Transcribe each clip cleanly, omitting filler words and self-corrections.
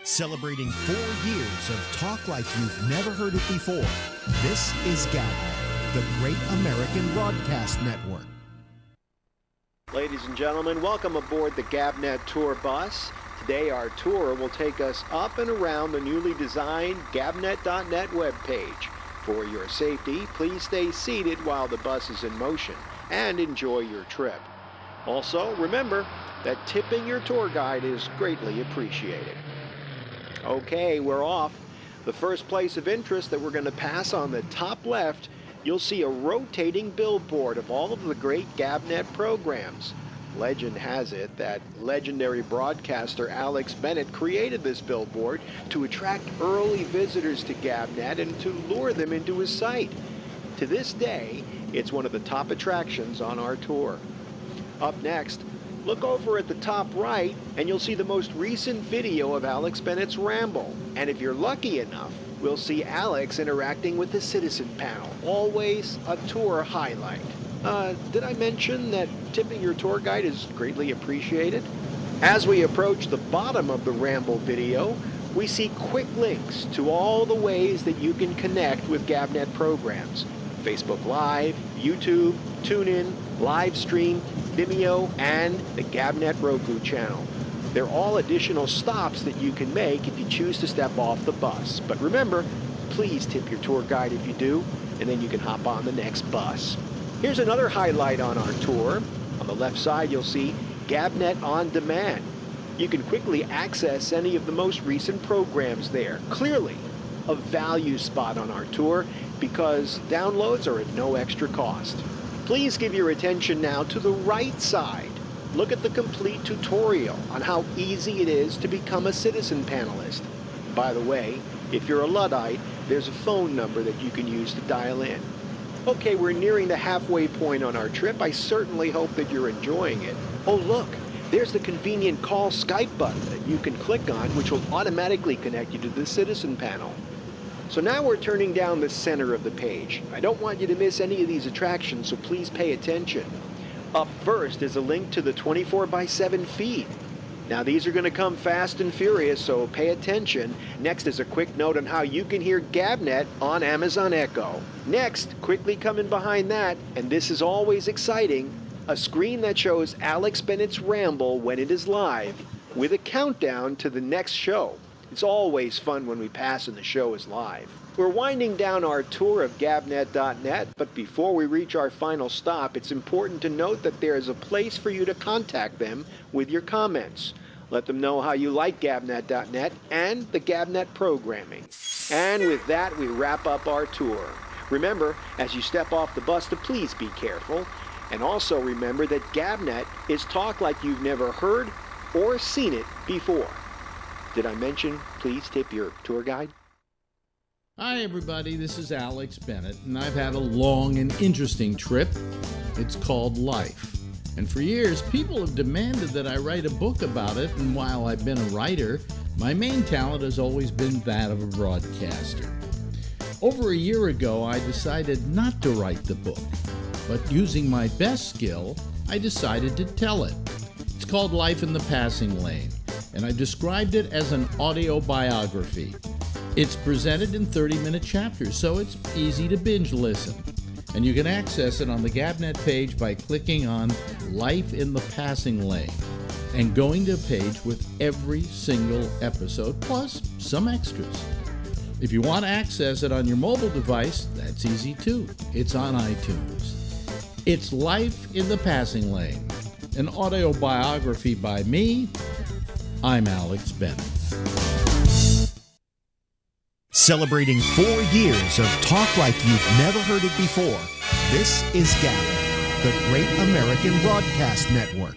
Celebrating 4 years of talk like you've never heard it before. This is GABNET, the Great American Broadcast Network. Ladies and gentlemen, welcome aboard the GABNET Tour bus. Today our tour will take us up and around the newly designed GABNET.net webpage. For your safety, please stay seated while the bus is in motion and enjoy your trip. Also, remember that tipping your tour guide is greatly appreciated. Okay, we're off. The first place of interest that we're going to pass on the top left, you'll see a rotating billboard of all of the great GABNET programs. Legend has it that legendary broadcaster Alex Bennett created this billboard to attract early visitors to GABNET and to lure them into his site. To this day, it's one of the top attractions on our tour. Up next, look over at the top right and you'll see the most recent video of Alex Bennett's Ramble. And if you're lucky enough, we'll see Alex interacting with the citizen panel. Always a tour highlight. Did I mention that tipping your tour guide is greatly appreciated? As we approach the bottom of the Ramble video, we see quick links to all the ways that you can connect with GABNET programs. Facebook Live, YouTube, TuneIn, Livestream, Vimeo, and the GABNET Roku channel. They're all additional stops that you can make if you choose to step off the bus. But remember, please tip your tour guide if you do, and then you can hop on the next bus. Here's another highlight on our tour. On the left side, you'll see GABNET On Demand. You can quickly access any of the most recent programs there. Clearly, a value spot on our tour because downloads are at no extra cost. Please give your attention now to the right side. Look at the complete tutorial on how easy it is to become a citizen panelist. By the way, if you're a Luddite, there's a phone number that you can use to dial in. Okay, we're nearing the halfway point on our trip. I certainly hope that you're enjoying it. Oh look, there's the convenient call Skype button that you can click on, which will automatically connect you to the citizen panel. So now we're turning down the center of the page. I don't want you to miss any of these attractions, so please pay attention. Up first is a link to the 24/7 feed. Now these are going to come fast and furious, so pay attention. Next is a quick note on how you can hear GABNET on Amazon Echo. Next, quickly coming behind that, and this is always exciting, a screen that shows Alex Bennett's Ramble when it is live, with a countdown to the next show. It's always fun when we pass and the show is live. We're winding down our tour of GABNET.net, but before we reach our final stop, it's important to note that there is a place for you to contact them with your comments. Let them know how you like GABNET.net and the GABNET programming. And with that, we wrap up our tour. Remember, as you step off the bus, to please be careful. And also remember that GABNET is talk like you've never heard or seen it before. Did I mention, please tip your tour guide? Hi everybody, this is Alex Bennett, and I've had a long and interesting trip. It's called Life. And for years, people have demanded that I write a book about it, and while I've been a writer, my main talent has always been that of a broadcaster. Over a year ago, I decided not to write the book, but using my best skill, I decided to tell it. It's called Life in the Passing Lane, and I described it as an audio biography. It's presented in 30-minute chapters, so it's easy to binge listen. And you can access it on the GABNET page by clicking on Life in the Passing Lane and going to a page with every single episode, plus some extras. If you want to access it on your mobile device, that's easy too. It's on iTunes. It's Life in the Passing Lane, an audio biography by me. I'm Alex Bennett. Celebrating 4 years of talk like you've never heard it before. This is GABNET, the Great American Broadcast Network.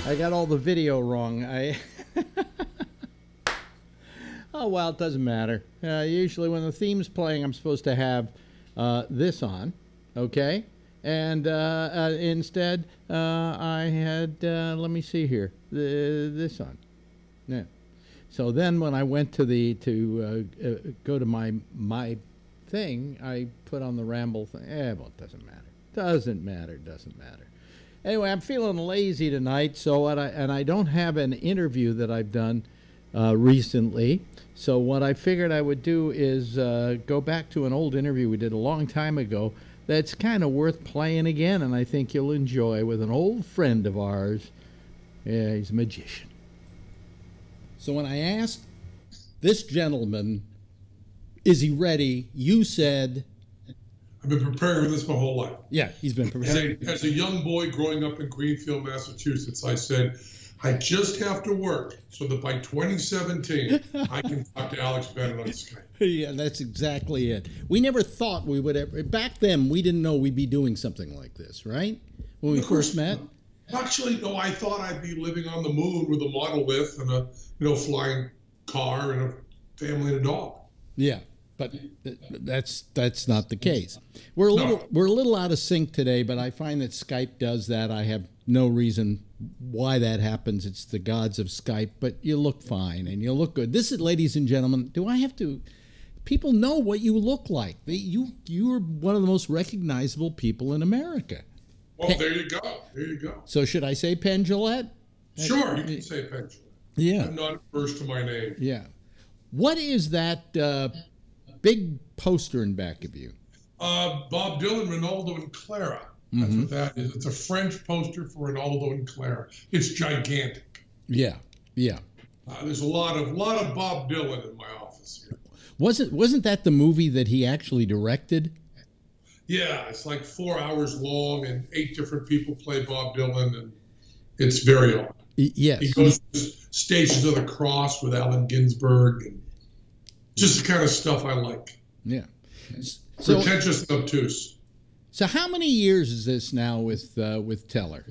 I got all the video wrong. Oh, well, it doesn't matter. Usually when the theme's playing, I'm supposed to have this on, okay? And instead, I had, let me see here, this on. Yeah. So then when I went to go to my thing, I put on the Ramble thing. Well, it doesn't matter. Doesn't matter. Anyway, I'm feeling lazy tonight, so I don't have an interview that I've done recently. So what I figured I would do is go back to an old interview we did a long time ago that's kind of worth playing again, and I think you'll enjoy, with an old friend of ours. Yeah, he's a magician. So when I asked this gentleman, is he ready, you said... I've been preparing for this my whole life. Yeah, he's been preparing. As a young boy growing up in Greenfield, Massachusetts, I said, I just have to work so that by 2017, I can talk to Alex Bennett on Skype. Yeah, that's exactly it. We never thought we would ever... Back then, we didn't know we'd be doing something like this, right? When we first met? Actually, no, I thought I'd be living on the moon with a monolith and a flying car and a family and a dog. Yeah. But that's not the case. We're a little out of sync today, but I find that Skype does that. I have no reason why that happens. It's the gods of Skype, but you look fine and you look good. This is, ladies and gentlemen, do I have to... People know what you look like. You're one of the most recognizable people in America. Well, there you go. So should I say Penn Jillette? Sure, you can say Penn Jillette. Yeah. I'm not averse to my name. Yeah. What is that... big poster in back of you? Bob Dylan, Ronaldo, and Clara. That's what that is. It's a French poster for Ronaldo and Clara. It's gigantic. Yeah. There's a lot of Bob Dylan in my office here. Wasn't that the movie that he actually directed? Yeah, it's like 4 hours long, and 8 different people play Bob Dylan, and it's very odd. Yes. He goes to Stations of the Cross with Allen Ginsberg, and just the kind of stuff I like. Yeah. So, pretentious and obtuse. So how many years is this now with Teller?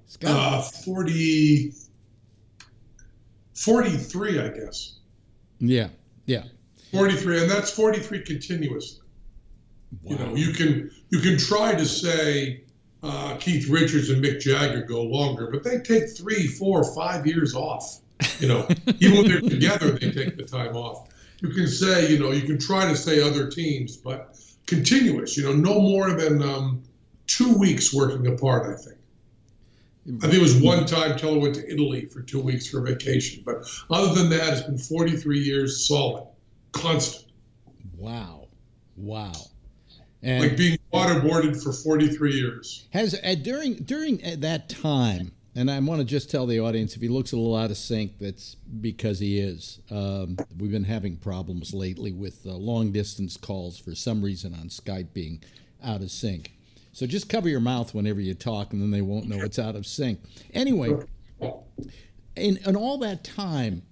43, I guess. Yeah. 43, and that's 43 continuously. Wow. You can try to say Keith Richards and Mick Jagger go longer, but they take 3, 4, 5 years off. Even when they're together, they take the time off. You can say, you can try to say other teams, but continuous, no more than 2 weeks working apart, I think. I think it was one time Teller went to Italy for 2 weeks for vacation. But other than that, it's been 43 years solid, constant. Wow. And like being waterboarded for 43 years. Has during that time, and I want to just tell the audience, if he looks a little out of sync, that's because he is. We've been having problems lately with long-distance calls for some reason on Skype being out of sync. So just cover your mouth whenever you talk, and then they won't know it's out of sync. Anyway, in all that time,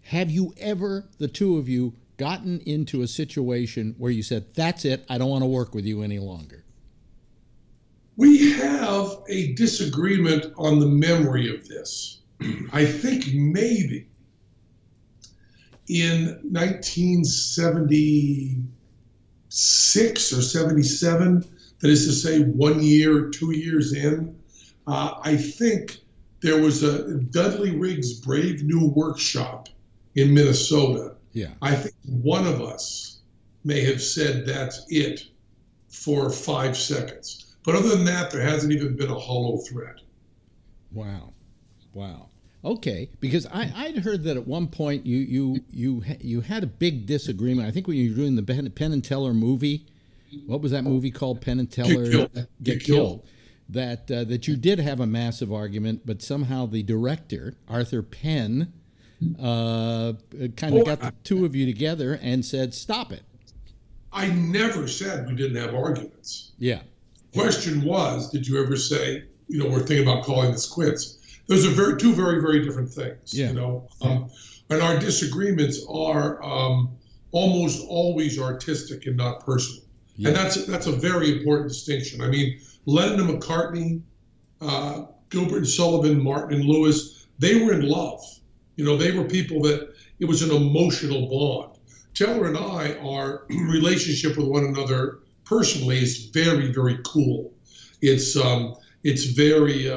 have you ever, the two of you, gotten into a situation where you said, that's it, I don't want to work with you any longer? We have a disagreement on the memory of this. I think maybe in 1976 or 77, that is to say 1 year, 2 years in, I think there was a Dudley Riggs Brave New Workshop in Minnesota. Yeah. I think one of us may have said that's it for 5 seconds. But other than that, there hasn't even been a hollow thread. Wow. Okay, because I'd heard that at one point you had a big disagreement. I think when you were doing the Penn and Teller movie, what was that movie called? Penn and Teller Get Killed. That you did have a massive argument, but somehow the director, Arthur Penn, kind of got the two of you together and said, stop it. I never said we didn't have arguments. Yeah. Question was, did you ever say, we're thinking about calling this quits? Those are two very, very different things. Yeah. And our disagreements are almost always artistic and not personal. Yeah. And that's a very important distinction. I mean, Lennon and McCartney, Gilbert and Sullivan, Martin and Lewis, they were in love. They were people that It was an emotional bond. Teller and I, our relationship with one another personally is very, very cool. It's very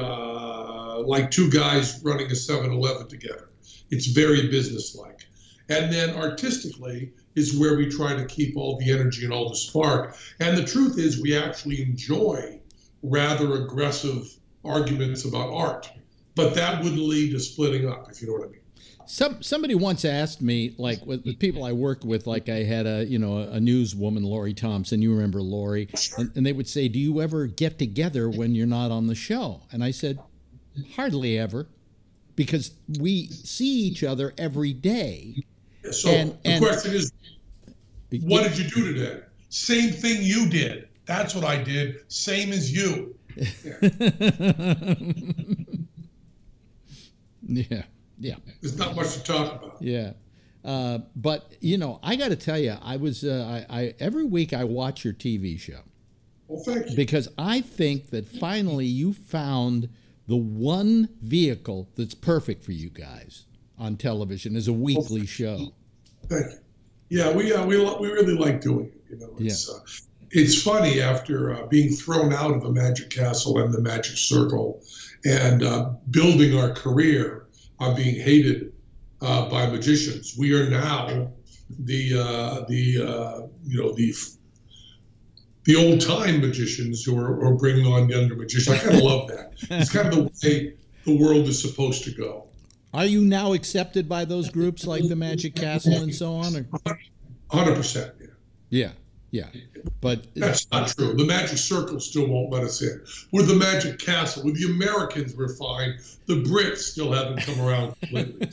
like two guys running a 7-Eleven together. It's very businesslike. And then artistically is where we try to keep all the energy and all the spark. And the truth is we actually enjoy rather aggressive arguments about art. But that wouldn't lead to splitting up, if you know what I mean. Somebody once asked me, like with people I work with, like I had a newswoman, Lori Thompson. You remember Lori? And they would say, "Do you ever get together when you're not on the show?" And I said, "Hardly ever, because we see each other every day." So the question is, what did you do today? Same thing you did. That's what I did. Same as you. Yeah. Yeah. There's not much to talk about. Yeah. But, I got to tell you, I was every week I watch your TV show. Well, thank you. Because I think that finally you found the one vehicle that's perfect for you guys on television as a weekly show. Thank you. Yeah, we really like doing it. It's funny, after being thrown out of the Magic Castle and the Magic Circle and building our career on being hated by magicians, we are now the old time magicians who are bringing on younger magicians. I kind of love that. It's kind of the way the world is supposed to go. Are you now accepted by those groups like the Magic Castle and so on? Or? 100%. Yeah. Yeah, but that's not true. The Magic Circle still won't let us in. With the Magic Castle, with the Americans, we're fine. The Brits still haven't come around lately.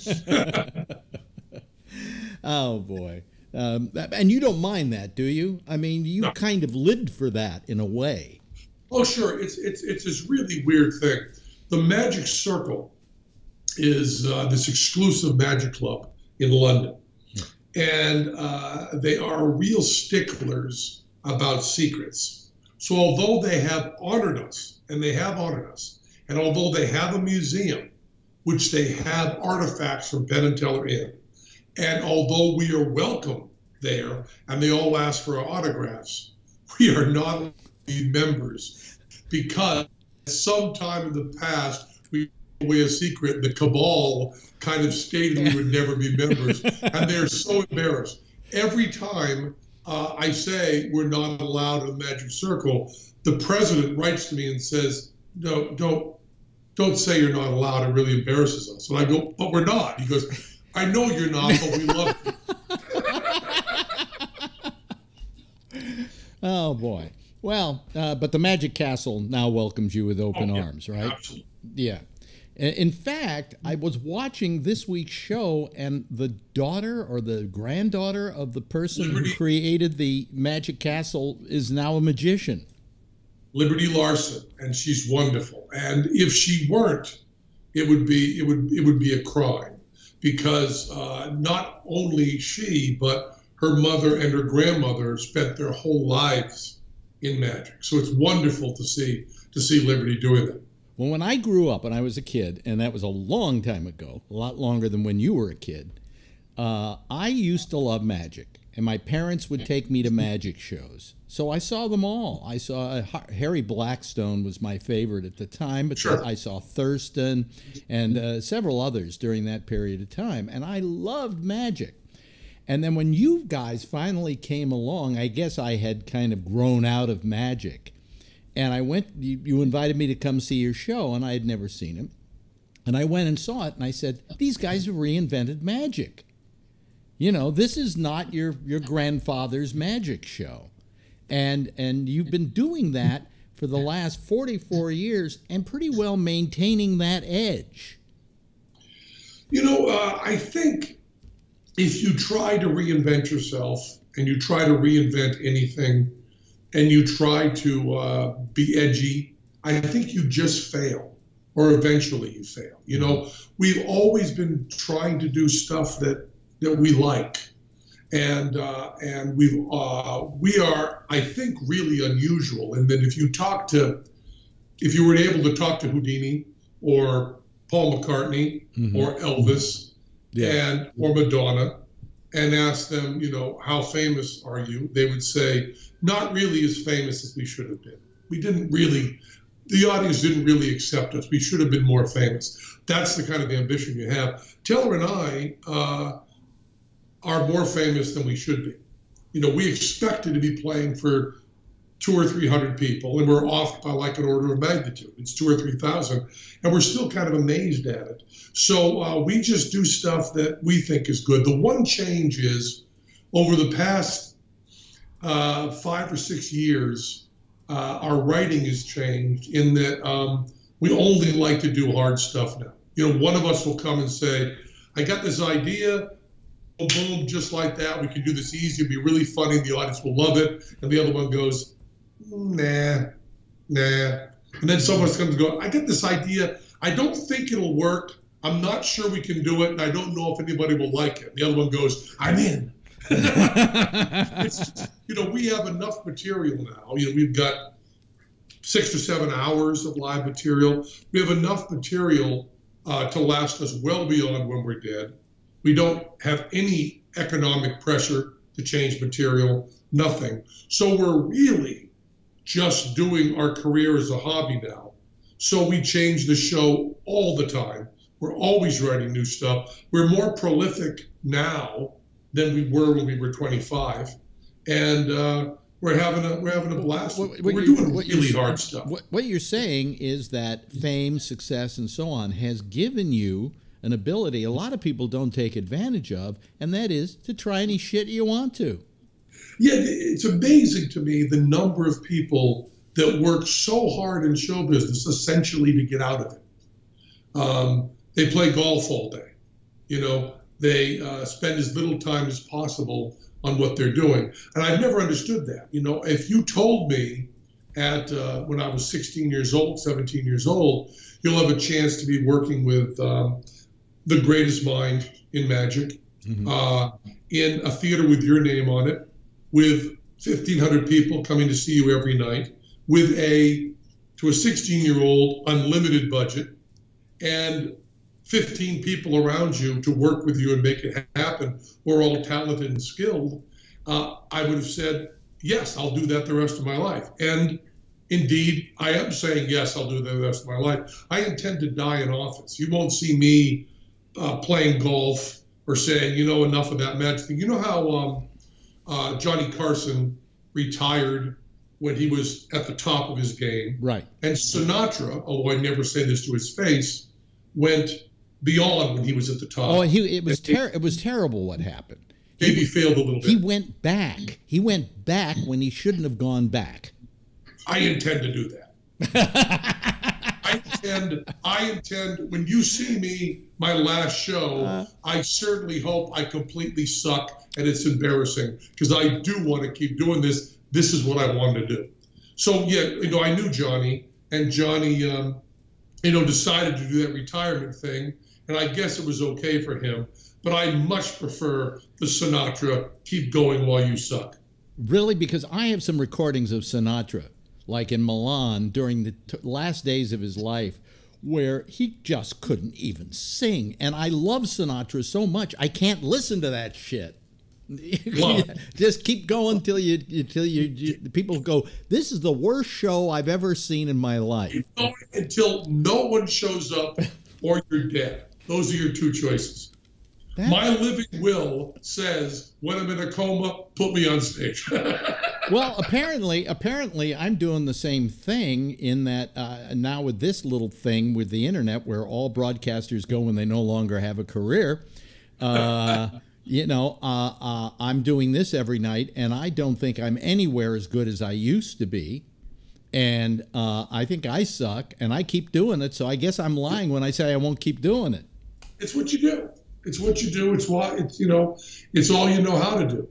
Oh boy, and you don't mind that, do you? I mean, you kind of lived for that in a way. Oh, sure. It's this really weird thing. The Magic Circle is this exclusive magic club in London. And they are real sticklers about secrets. So although they have honored us, and although they have a museum, which they have artifacts from Bennett Teller in, and although we are welcome there, and they all ask for our autographs, we are not members, because sometime in the past, we gave away a secret, the cabal kind of stated we would never be members, and they're so embarrassed. Every time I say we're not allowed in the Magic Circle, the president writes to me and says, "No, don't say you're not allowed. It really embarrasses us." And I go, "But we're not." He goes, "I know you're not, but we love you." Oh boy. Well, but the Magic Castle now welcomes you with open arms, right? Absolutely. Yeah. In fact, I was watching this week's show, and the daughter or the granddaughter of the person who created the Magic Castle is now a magician. Liberty Larson, and she's wonderful. And if she weren't, it would be a crime, because not only she, but her mother and her grandmother spent their whole lives in magic. So it's wonderful to see Liberty doing that. Well, when I grew up and I was a kid, and that was a long time ago, a lot longer than when you were a kid, I used to love magic, and my parents would take me to magic shows. So I saw them all. I saw Harry Blackstone was my favorite at the time, but sure. I saw Thurston and several others during that period of time, and I loved magic. And then when you guys finally came along, I guess I had kind of grown out of magic. And I went, you invited me to come see your show, and I had never seen him. And I went and saw it, and I said, these guys have reinvented magic. You know, this is not your grandfather's magic show. And you've been doing that for the last 44 years and pretty well maintaining that edge. You know, I think if you try to reinvent yourself, and you try to reinvent anything, and you try to be edgy, I think you just fail, or eventually you fail. You know, we've always been trying to do stuff that we like, and we are, I think, really unusual in that if you were able to talk to Houdini or Paul McCartney or Elvis, or Madonna, and asked them, how famous are you? They would say, not really as famous as we should have been. The audience didn't really accept us. We should have been more famous. That's the kind of ambition you have. Taylor and I are more famous than we should be. We expected to be playing for 200 or 300 people, and we're off by like an order of magnitude. It's 2,000 or 3,000, and we're still kind of amazed at it. So we just do stuff that we think is good. The one change is, over the past 5 or 6 years, our writing has changed in that we only like to do hard stuff now. One of us will come and say, I got this idea, boom, just like that. We can do this easy. It'll be really funny. The audience will love it. And the other one goes, nah. And then someone comes and goes, I got this idea. I don't think it'll work. I'm not sure we can do it. And I don't know if anybody will like it. And the other one goes, I'm in. It's just, we have enough material now. We've got 6 or 7 hours of live material. We have enough material to last us well beyond when we're dead. We don't have any economic pressure to change material, nothing. So we're really just doing our career as a hobby now. So we change the show all the time. We're always writing new stuff. We're more prolific now than we were when we were 25. And we're having a blast. We're doing really hard stuff. What you're saying is that fame, success, and so on has given you an ability a lot of people don't take advantage of, and that is to try any shit you want to. Yeah, it's amazing to me the number of people that work so hard in show business essentially to get out of it. They play golf all day. They spend as little time as possible on what they're doing. And I've never understood that. If you told me when I was 16 years old, 17 years old, you'll have a chance to be working with the greatest mind in magic, in a theater with your name on it, with 1,500 people coming to see you every night, with to a 16-year-old unlimited budget, and 15 people around you to work with you and make it happen, who are all talented and skilled, I would have said, yes, I'll do that the rest of my life. And indeed, I am saying, yes, I'll do that the rest of my life. I intend to die in office. You won't see me playing golf or saying, enough of that magic thing. You know how Johnny Carson retired when he was at the top of his game? Right. And Sinatra, although I never say this to his face, went beyond when he was at the top. Oh, it was terrible what happened. Maybe failed a little bit. He went back. He went back when he shouldn't have gone back. I intend to do that. I intend, when you see me, my last show, I certainly hope I completely suck and it's embarrassing, because I do want to keep doing this. This is what I want to do. So, yeah, I knew Johnny, and Johnny, decided to do that retirement thing, and I guess it was okay for him. But I much prefer the Sinatra, keep going while you suck. Really? Because I have some recordings of Sinatra, like in Milan during the last days of his life, where he just couldn't even sing. And I love Sinatra so much, I can't listen to that shit. Well, just keep going till people go, this is the worst show I've ever seen in my life. Until no one shows up or you're dead. Those are your two choices. My living will says, when I'm in a coma, put me on stage. Well, apparently I'm doing the same thing in that now with this little thing with the internet where all broadcasters go when they no longer have a career, I'm doing this every night, and I don't think I'm anywhere as good as I used to be. And I think I suck, and I keep doing it, so I guess I'm lying when I say I won't keep doing it. It's what you do. It's what you do. It's why it's all you know how to do.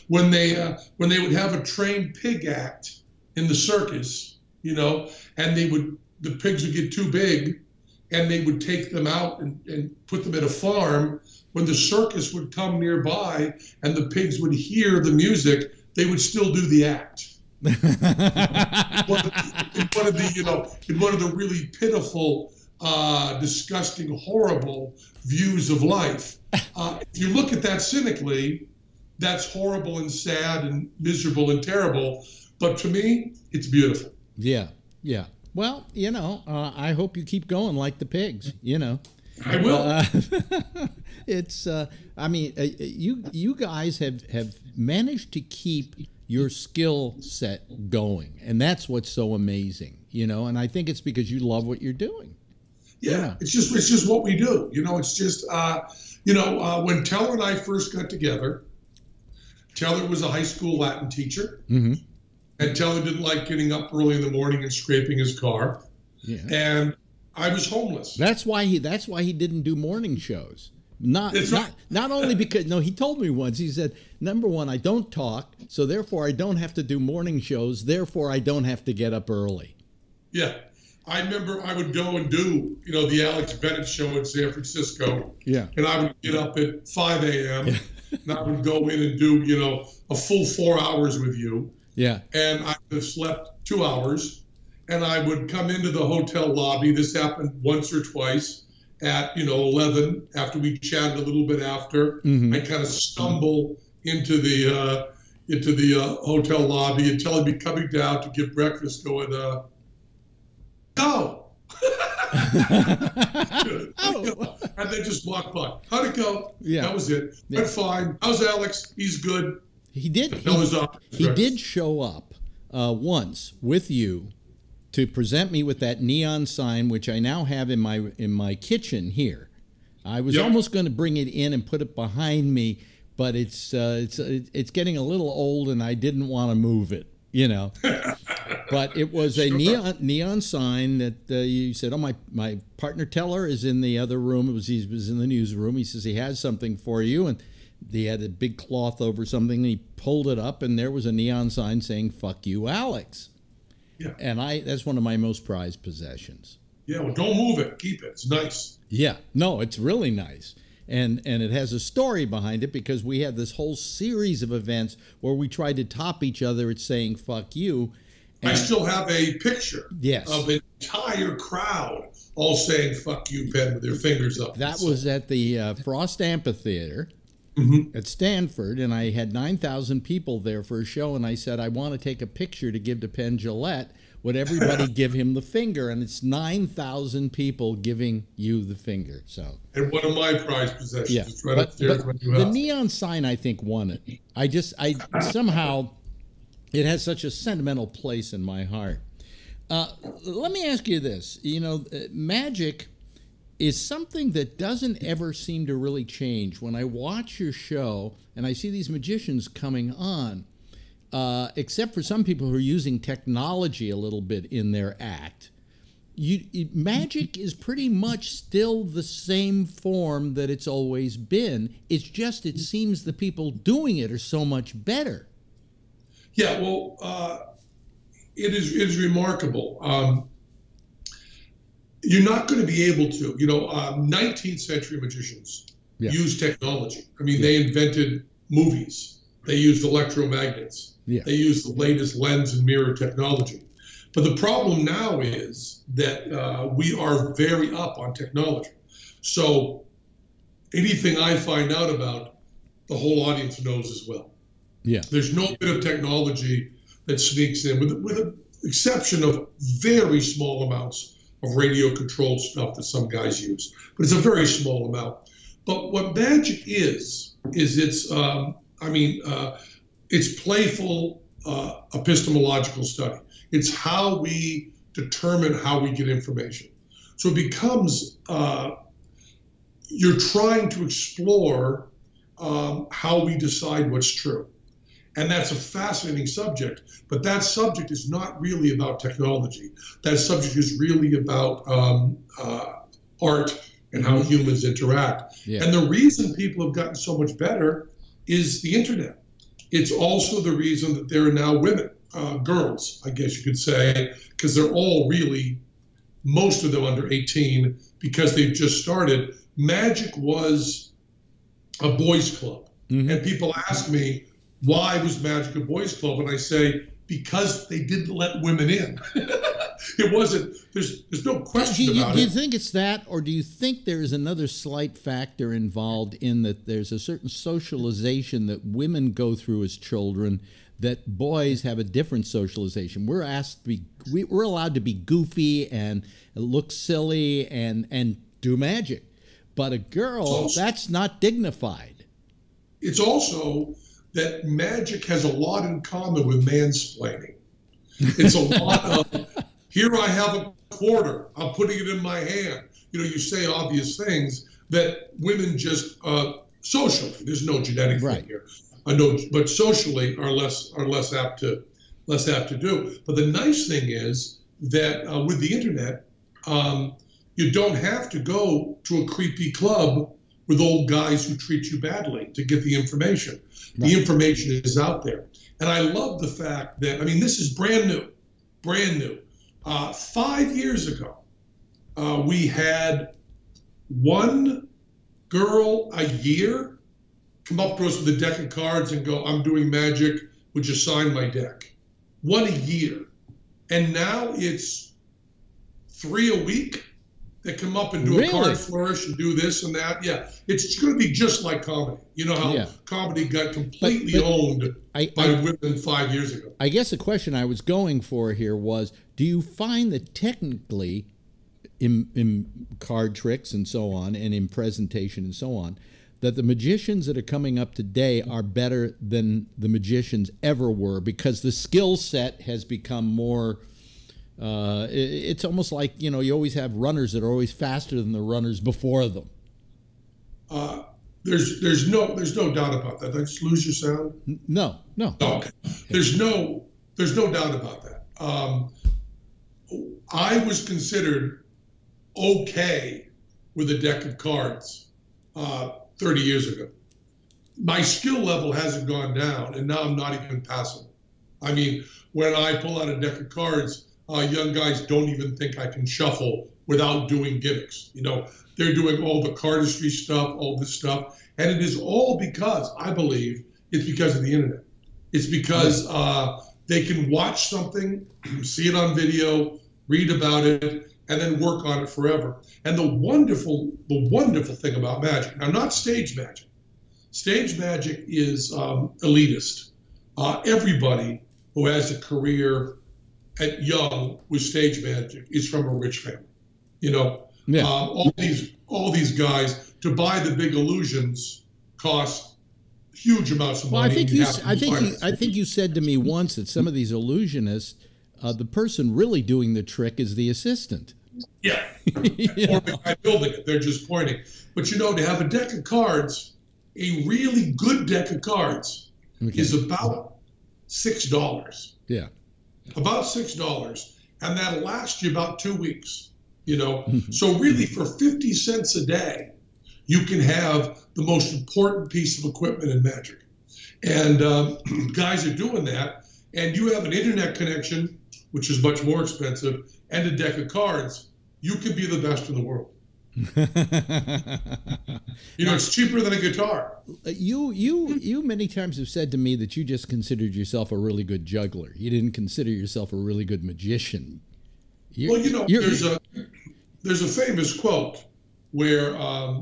When they would have a trained pig act in the circus, and the pigs would get too big, and they would take them out and put them at a farm. When the circus would come nearby and the pigs would hear the music, they would still do the act. in one of the really pitiful disgusting, horrible views of life. If you look at that cynically, that's horrible and sad and miserable and terrible. But to me, it's beautiful. Yeah, yeah. Well, I hope you keep going like the pigs, I will. It's, you guys have managed to keep your skill set going. And that's what's so amazing, and I think it's because you love what you're doing. Yeah, it's just what we do. It's just, when Teller and I first got together, Teller was a high school Latin teacher. Mm-hmm. And Teller didn't like getting up early in the morning and scraping his car. Yeah. And I was homeless. That's why he didn't do morning shows. Not only because he told me once, he said, number one, I don't talk, so therefore I don't have to do morning shows, therefore I don't have to get up early. Yeah. I remember I would go and do, the Alex Bennett show in San Francisco. Yeah. And I would get up at 5 a.m. and I would go in and do, a full 4 hours with you. Yeah. And I would have slept 2 hours, and I would come into the hotel lobby. This happened once or twice at 11 after we chatted a little bit after. Mm-hmm. I kind of stumble into the hotel lobby until I'd be coming down to get breakfast, going, go. Oh. And then just walk by. How'd it go? Yeah. That was it. Yeah. Went fine. How's Alex? He's good. He did show up once with you to present me with that neon sign, which I now have in my kitchen here. I was almost going to bring it in and put it behind me, but it's getting a little old, and I didn't want to move it, But it was a neon sign that you said, "Oh, my partner Teller is in the other room." He was in the newsroom. He says he has something for you, and he had a big cloth over something, and he pulled it up, and there was a neon sign saying, "Fuck you, Alex." Yeah. And that's one of my most prized possessions. Yeah, well, don't move it. Keep it. It's nice. Yeah. No, it's really nice. And it has a story behind it, because we had this whole series of events where we tried to top each other at saying "fuck you." And I still have a picture Yes. of an entire crowd all saying "fuck you, Penn," with their fingers up. that was at the Frost Amphitheater at Stanford, and I had 9,000 people there for a show, and I said, I want to take a picture to give to Penn Jillette. Would everybody give him the finger? And it's 9,000 people giving you the finger. So, and one of my prized possessions. yeah, It's right upstairs in my new the house. neon sign, I think, won it. I somehow, it has such a sentimental place in my heart. Let me ask you this. Magic is something that doesn't ever seem to really change. When I watch your show and I see these magicians coming on, except for some people who are using technology a little bit in their act, magic is pretty much still the same form that it's always been. It's just, it seems the people doing it are so much better. Yeah, well, it is remarkable. You're not going to be able to, 19th century magicians used technology. I mean, they invented movies. They used electromagnets. Yeah. They used the latest lens and mirror technology. But the problem now is that we are very up on technology. So anything I find out about, the whole audience knows as well. Yeah. There's no bit of technology that sneaks in, with the exception of very small amounts of radio-controlled stuff that some guys use. But it's a very small amount. But what magic is it's playful epistemological study. It's how we determine how we get information. So it becomes, you're trying to explore how we decide what's true. And that's a fascinating subject, but that subject is not really about technology. That subject is really about art and how humans interact. Yeah. And the reason people have gotten so much better is the internet. It's also the reason that there are now women, girls, I guess you could say, because they're all really, most of them under 18, because they've just started. Magic was a boys' club. Mm-hmm. And people ask me, why was Magic a boys' club? And I say, because they didn't let women in. It wasn't. There's no question about it. Do you think it's that, or do you think there is another slight factor involved in that there's a certain socialization that women go through as children that boys have a different socialization? We're asked to be, we're allowed to be goofy and look silly and do magic, but a girl, that's not dignified. It's also that magic has a lot in common with mansplaining. It's a lot of, here I have a quarter, I'm putting it in my hand. You know, you say obvious things that women just socially, there's no genetic thing here, but socially are less apt to do. But the nice thing is that with the internet, you don't have to go to a creepy club with old guys who treat you badly to get the information. Right. The information is out there. And I love the fact that, I mean, this is brand new. 5 years ago, we had one girl a year come up to us with a deck of cards and go, I'm doing magic, would you sign my deck? One a year. And now it's 3 a week that come up and do a card flourish and do this and that. Yeah, it's going to be just like comedy. You know how comedy got completely owned by women 5 years ago. I guess the question I was going for here was, do you find that technically in card tricks and so on, and in presentation and so on, that the magicians that are coming up today are better than the magicians ever were because the skill set has become more... it's almost like, you know, you always have runners that are always faster than the runners before them. There's no doubt about that. Did I just lose your sound? No. Okay. There's no doubt about that. I was considered okay with a deck of cards 30 years ago. My skill level hasn't gone down, and now I'm not even passable. I mean, when I pull out a deck of cards, young guys don't even think I can shuffle without doing gimmicks. You know, they're doing all the cardistry stuff, all this stuff. And it is all because, I believe, it's because of the internet. It's because they can watch something, see it on video, read about it, and then work on it forever. And the wonderful thing about magic, now not stage magic. Stage magic is elitist. Everybody who has a career at young with stage magic is from a rich family. You know, all these guys, to buy the big illusions cost huge amounts of money. I think you said to me once that some of these illusionists, the person really doing the trick is the assistant. Yeah. Or the guy building it, they're just pointing. But you know, to have a deck of cards, a really good deck of cards is about $6. Yeah. About $6, and that'll last you about 2 weeks, you know. So really, for 50 cents a day, you can have the most important piece of equipment in magic. And guys are doing that, and you have an internet connection, which is much more expensive, and a deck of cards, you can be the best in the world. You know, it's cheaper than a guitar. You many times have said to me that you just considered yourself a really good juggler. You didn't consider yourself a really good magician. Well, you know, there's a famous quote where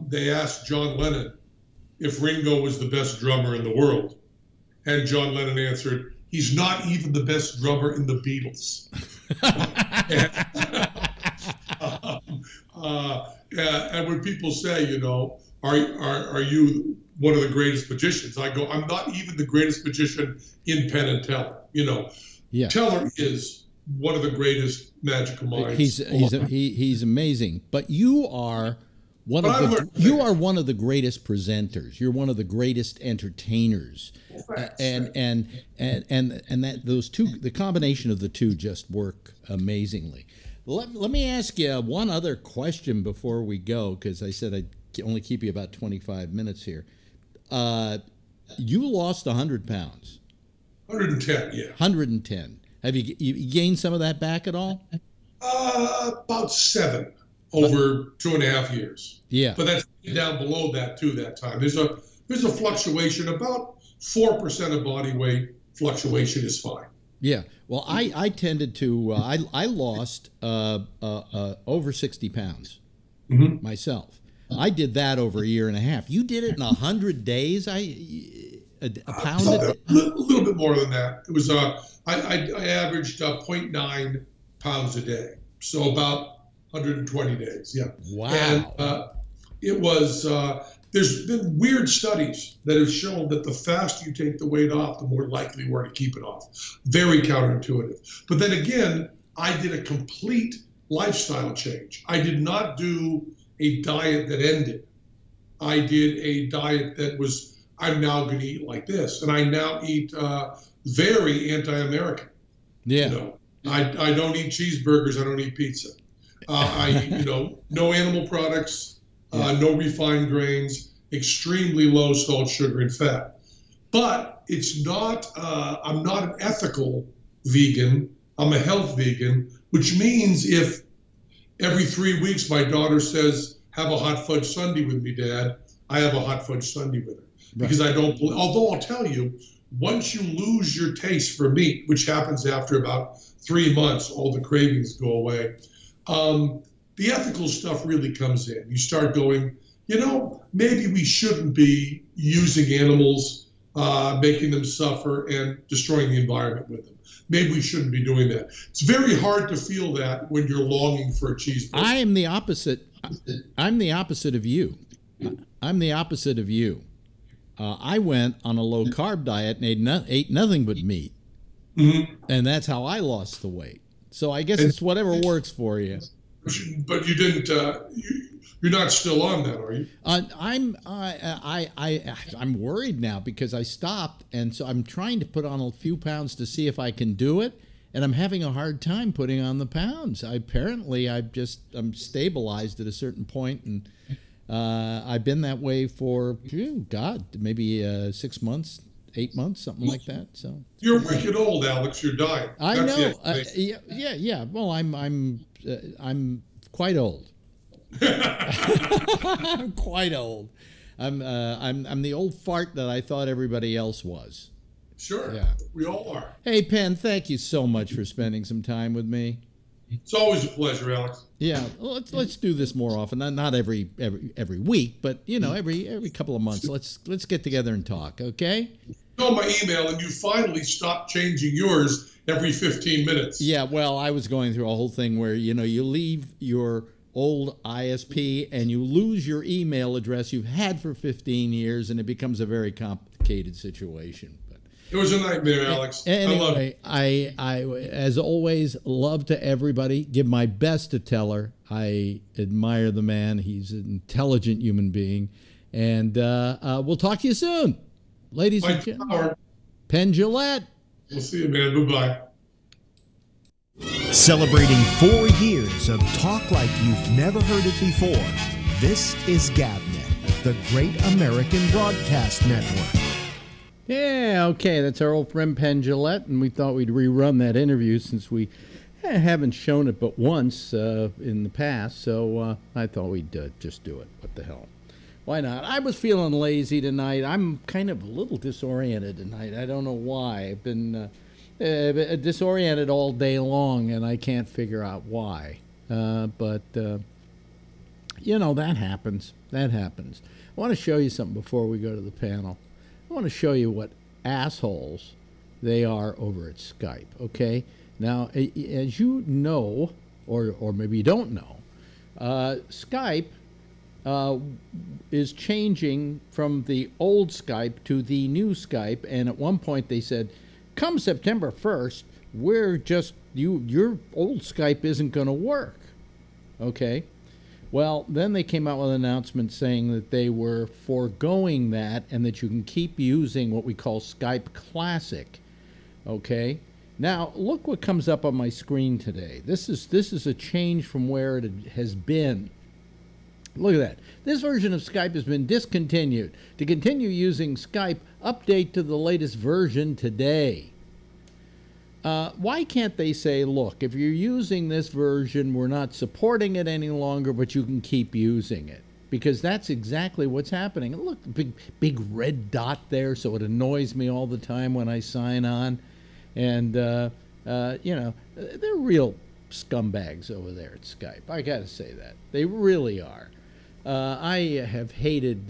they asked John Lennon if Ringo was the best drummer in the world, and John Lennon answered, "He's not even the best drummer in the Beatles." And when people say, you know, are you one of the greatest magicians? I go, I'm not even the greatest magician in Penn and Teller. You know, Teller is one of the greatest magical minds. He's amazing. But you are one of the greatest presenters. You're one of the greatest entertainers. And that the combination of the two just work amazingly. Let me ask you one other question before we go, because I said I'd only keep you about 25 minutes here. You lost 100 pounds. 110, yeah. 110. Have you gained some of that back at all? About 7 over 2.5 years. Yeah. But that's down below that too. That time there's a fluctuation. About 4% of body weight fluctuation is fine. Yeah. Well, I tended to, I lost over 60 pounds myself. I did that over a year and a half. You did it in 100 days? A pound? A little bit more than that. It was, I averaged 0.9 pounds a day. So about 120 days. Yeah. Wow. And it was, there's been weird studies that have shown that the faster you take the weight off, the more likely you are to keep it off. Very counterintuitive. But then again, I did a complete lifestyle change. I did not do a diet that ended. I did a diet that was, I'm now going to eat like this. And I now eat very anti-American. Yeah. You know, I don't eat cheeseburgers. I don't eat pizza. I eat, no animal products. No refined grains, extremely low salt, sugar, and fat. But it's not, I'm not an ethical vegan. I'm a health vegan, which means if every 3 weeks my daughter says, have a hot fudge sundae with me, Dad, I have a hot fudge sundae with her. Right. Because I don't, although I'll tell you, once you lose your taste for meat, which happens after about 3 months, all the cravings go away. The ethical stuff really comes in. You start going, maybe we shouldn't be using animals, making them suffer and destroying the environment with them. Maybe we shouldn't be doing that. It's very hard to feel that when you're longing for a cheeseburger. I am the opposite. I'm the opposite of you. I'm the opposite of you. I went on a low-carb diet and ate nothing but meat. And that's how I lost the weight. So I guess it's whatever works for you. But you didn't. You're not still on that, are you? I'm worried now because I stopped, and so I'm trying to put on a few pounds to see if I can do it, and I'm having a hard time putting on the pounds. I'm stabilized at a certain point, and I've been that way for maybe 6 months. 8 months, something like that. So you're wicked old, Alex. You're dying. I know. Yeah. Well, I'm quite old. I'm quite old. I'm the old fart that I thought everybody else was. Sure. Yeah. We all are. Hey, Penn, thank you so much for spending some time with me. It's always a pleasure, Alex. Yeah, let's do this more often. Not every week, but every couple of months. Let's get together and talk, okay? On my email, and you finally stopped changing yours every 15 minutes. Yeah, well, I was going through a whole thing where you leave your old ISP and you lose your email address you've had for 15 years, and it becomes a very complicated situation. It was a nightmare, Alex. Anyway, I as always, love to everybody. Give my best to Teller. I admire the man. He's an intelligent human being. And we'll talk to you soon. Ladies and gentlemen, Penn Jillette. We'll see you, man. Bye-bye. Celebrating 4 years of talk like you've never heard it before. This is GabNet, the Great American Broadcast Network. Yeah, okay, that's our old friend Penn Jillette, and we thought we'd rerun that interview since we haven't shown it but once in the past, so I thought we'd just do it. What the hell? Why not? I was feeling lazy tonight. I'm kind of a little disoriented tonight. I don't know why. I've been disoriented all day long, and I can't figure out why. But that happens. That happens. I want to show you something before we go to the panel. I want to show you what assholes they are over at Skype, okay? Now, as you know, or maybe you don't know, Skype is changing from the old Skype to the new Skype, and at one point they said, come September 1st, your old Skype isn't going to work, okay? Well, then they came out with an announcement saying that they were foregoing that and that you can keep using what we call Skype Classic. Okay? Now, look what comes up on my screen today. This is a change from where it has been. Look at that. This version of Skype has been discontinued. To continue using Skype, update to the latest version today. Why can't they say, look, if you're using this version, we're not supporting it any longer, but you can keep using it? Because that's exactly what's happening. Look, big red dot there, so it annoys me all the time when I sign on. And you know, they're real scumbags over there at Skype. I got to say that they really are. I have hated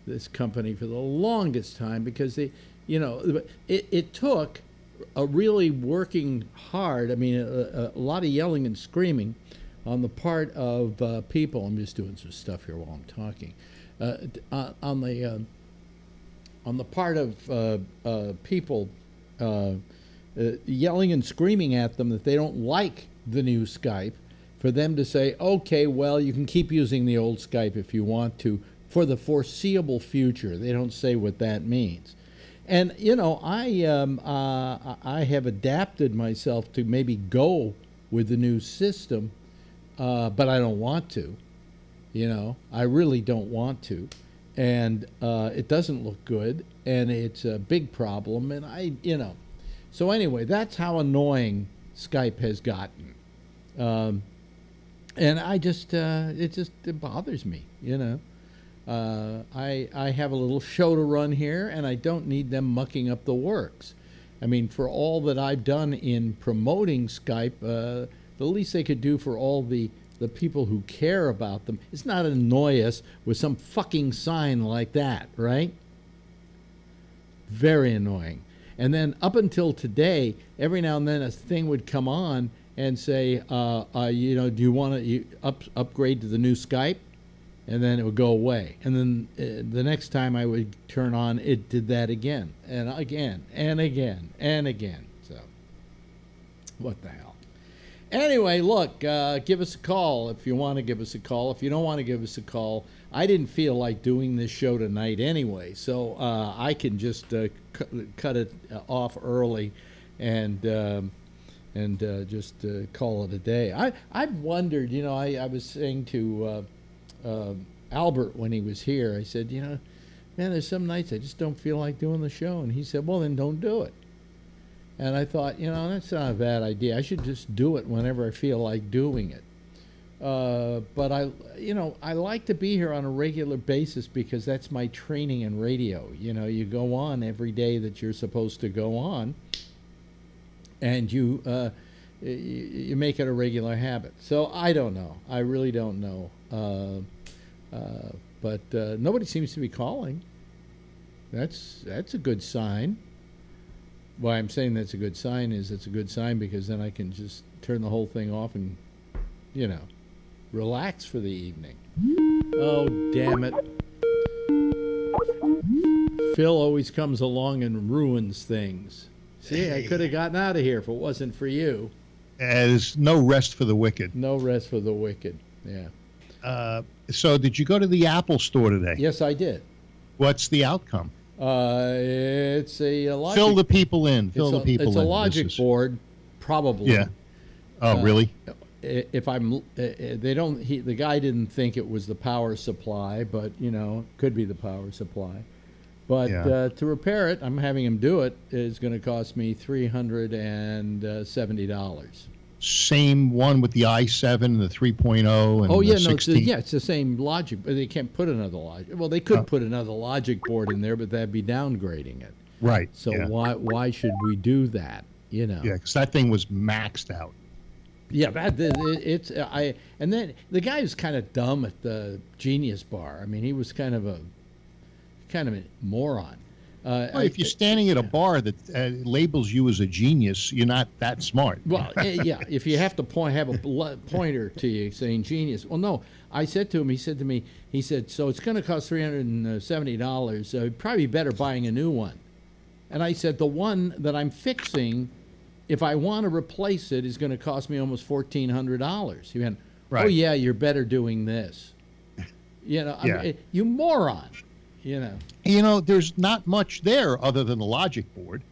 this company for the longest time because they, you know, it took a really working hard. I mean, a lot of yelling and screaming on the part of people. I'm just doing some stuff here while I'm talking. On the part of people yelling and screaming at them that they don't like the new Skype, for them to say, okay, well, you can keep using the old Skype if you want to for the foreseeable future. They don't say what that means. And, you know, I have adapted myself to maybe go with the new system, but I don't want to. You know, I really don't want to. And it doesn't look good, and it's a big problem, and you know. So anyway, that's how annoying Skype has gotten. And I just, it bothers me, you know. I have a little show to run here, and I don't need them mucking up the works. I mean, for all that I've done in promoting Skype, the least they could do for all the people who care about them is not annoy us with some fucking sign like that, right? Very annoying. And then up until today, every now and then a thing would come on and say, you know, do you want to upgrade to the new Skype? And then it would go away. And then the next time I would turn on, it did that again, and again, and again, and again. So, what the hell? Anyway, look, give us a call if you want to give us a call. If you don't want to give us a call, I didn't feel like doing this show tonight anyway, so I can just cut it off early and just call it a day. I've wondered, you know, I was saying to Albert when he was here, I said, you know, man, there's some nights I just don't feel like doing the show. And he said, well, then don't do it. And I thought, you know, that's not a bad idea. I should just do it whenever I feel like doing it. But I like to be here on a regular basis because that's my training in radio. You know, you go on every day that you're supposed to go on, and you make it a regular habit. So I don't know. I really don't know. But nobody seems to be calling. That's a good sign. Why I'm saying that's a good sign is it's a good sign because then I can just turn the whole thing off and, you know, relax for the evening. Oh, damn it. Phil always comes along and ruins things. See, I could have gotten out of here if it wasn't for you. There's no rest for the wicked. No rest for the wicked, yeah. So did you go to the Apple store today? Yes, I did. What's the outcome? It's a logic. Fill the people in. Fill the people in. It's a logic board, probably. Yeah. Oh, really? If I'm, they don't. The guy didn't think it was the power supply, but you know, could be the power supply. But to repair it, I'm having him do it. Is going to cost me $370. Same one with the i7 and the 3.0 and oh yeah, the no, 16. It's the same logic, but they can't put another logic. Well, they could put another logic board in there, but that'd be downgrading it. Right. So why should we do that? You know. Yeah, because that thing was maxed out. Yeah, and then the guy was kind of dumb at the Genius Bar. I mean, he was kind of a moron. Well, if you're standing at a bar that labels you as a genius, you're not that smart. Well, yeah, if you have to have a pointer to you saying genius. Well, no, I said to him, he said to me, so it's going to cost $370. Probably better buying a new one. And I said, the one that I'm fixing, if I want to replace it, is going to cost me almost $1,400. He went, right. Oh, yeah, you're better doing this. You know, yeah. I mean, you moron. You know, there's not much there other than the logic board.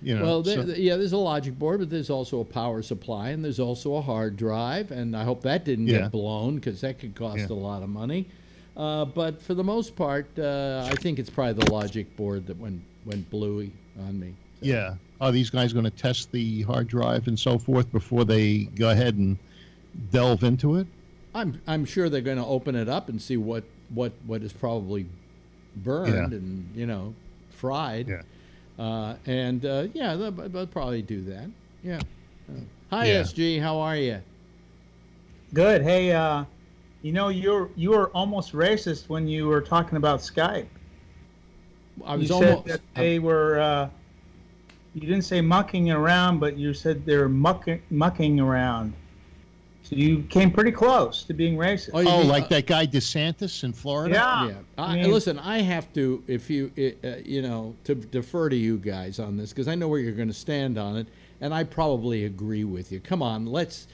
You know, well, there's a logic board, but there's also a power supply, and there's also a hard drive, and I hope that didn't get blown because that could cost a lot of money. But for the most part, I think it's probably the logic board that went bluey on me. So. Yeah. Are these guys going to test the hard drive and so forth before they go ahead and delve into it? I'm sure they're going to open it up and see what is probably burned and fried. Yeah. Yeah, they'll probably do that. Yeah. Hi, Yeah. SG. How are you? Good. Hey, you were almost racist when you were talking about Skype. I You was said almost. that they were. You didn't say mucking around, but you said they were mucking around. So you came pretty close to being racist. Oh, you Oh, mean- like that guy DeSantis in Florida? Yeah. Yeah. Listen, I have to, if you, to defer to you guys on this because I know where you're going to stand on it, and I probably agree with you. Come on, let's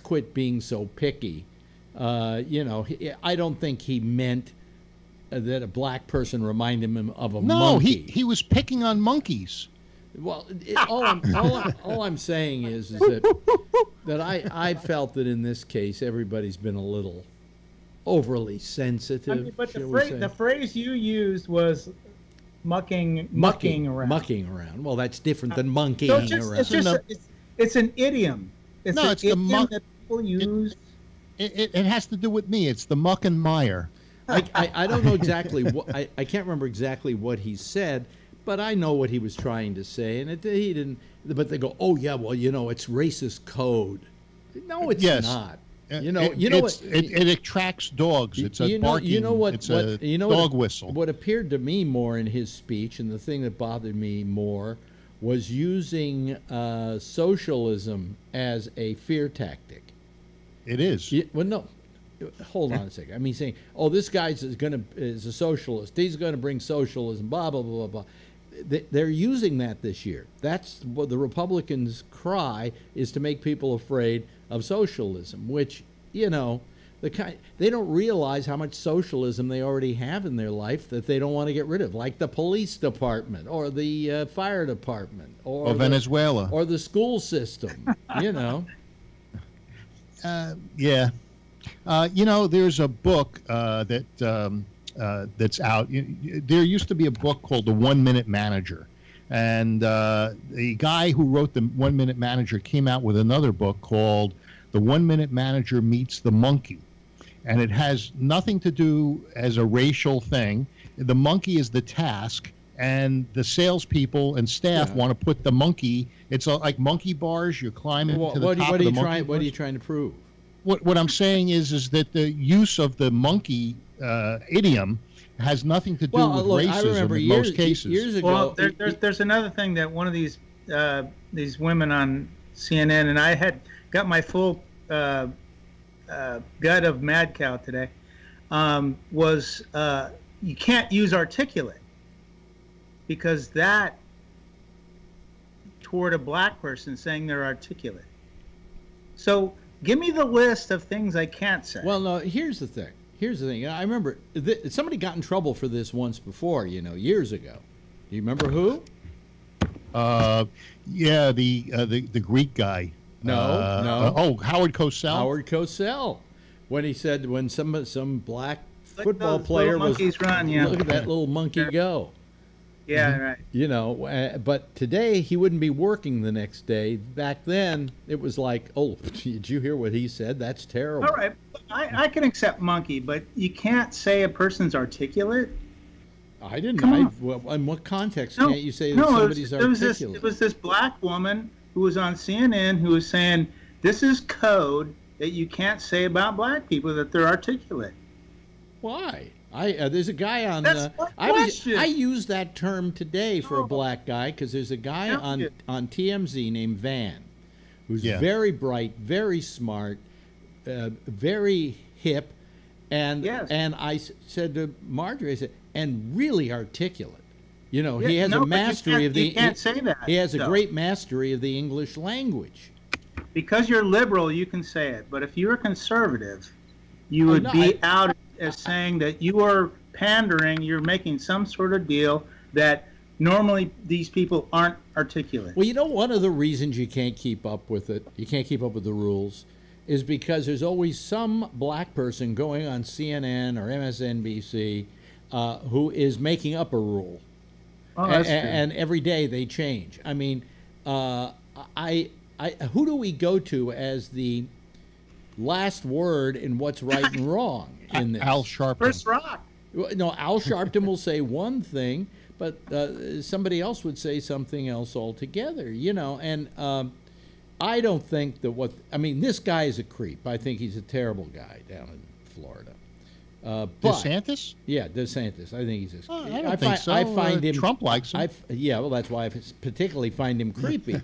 quit being so picky. I don't think he meant that a black person reminded him of a No, monkey. he was picking on monkeys. Well, all I'm saying is that I felt that in this case everybody's been a little overly sensitive. But shall we say. the phrase you used was mucking around. Mucking around. Well, that's different than monkeying So it's just around. it's an idiom. It's No, an it's the idiom muck- that people use. It has to do with me. It's the muck and mire. I don't know exactly what I can't remember exactly what he said, but I know what he was trying to say, and he didn't. But they go, "Oh yeah, well it's racist code." No, it's Yes. not. It attracts dogs. It's a barking. It's a dog whistle. What appeared to me more in his speech, and the thing that bothered me more, was using socialism as a fear tactic. It is. Well, no. Hold on a second. I mean, saying, "Oh, this guy's is a socialist. He's going to bring socialism." Blah blah blah blah blah. They're using that this year. That's what the Republicans' cry is, to make people afraid of socialism. Which they don't realize how much socialism they already have in their life that they don't want to get rid of, like the police department or the fire department or Venezuela or the school system. Yeah. There's a book that's out. There used to be a book called The 1 Minute Manager. And the guy who wrote The 1 Minute Manager came out with another book called The 1 Minute Manager Meets the Monkey. And it has nothing to do as a racial thing. The monkey is the task, and the salespeople and staff want to put the monkey. It's like monkey bars. You're climbing to the top of the monkey bars. What are you trying to prove? What I'm saying is that the use of the monkey idiom has nothing to do with racism in most cases. Years ago, there's another thing that one of these women on CNN, and I had got my full gut of mad cow today, was you can't use articulate, because that toward a black person saying they're articulate. So give me the list of things I can't say. Well, no, here's the thing. I remember somebody got in trouble for this once before, years ago. Do you remember who? Yeah, the Greek guy. No. Oh, Howard Cosell. Howard Cosell, when he said when some black football those player little was, monkeys run, yeah. look at that little monkey go. Yeah, right. But today he wouldn't be working the next day. Back then it was like, oh, did you hear what he said? That's terrible. All right, I can accept monkey, but you can't say a person's articulate. I didn't. Come on. Well, in what context No, can't you say that no, somebody's articulate? It was this black woman who was on CNN who was saying, this is code that you can't say about black people, that they're articulate. Why? There's a guy on. That's my question. I use that term today for a black guy because there's a guy on TMZ named Van, who's very bright, very smart, very hip, and I said to Marjorie, I said, and really articulate. He has a mastery of the. You can't say that. He has a great mastery of the English language. Because you're liberal, you can say it. But if you're a conservative, you would be out as saying that you are pandering. You're making some sort of deal that normally these people aren't articulate. Well, one of the reasons you can't keep up with it, you can't keep up with the rules, is because there's always some black person going on CNN or MSNBC who is making up a rule. Oh, that's true. And every day they change. I mean, who do we go to as the last word in what's right and wrong in this? Al Sharpton. Chris Rock. No, Al Sharpton will say one thing, but somebody else would say something else altogether, you know. And I don't think that this guy is a creep. I think he's a terrible guy down in Florida. But, DeSantis? Yeah, DeSantis. I think he's I don't think so. I find him. Trump likes him. Yeah, well, that's why I particularly find him creepy.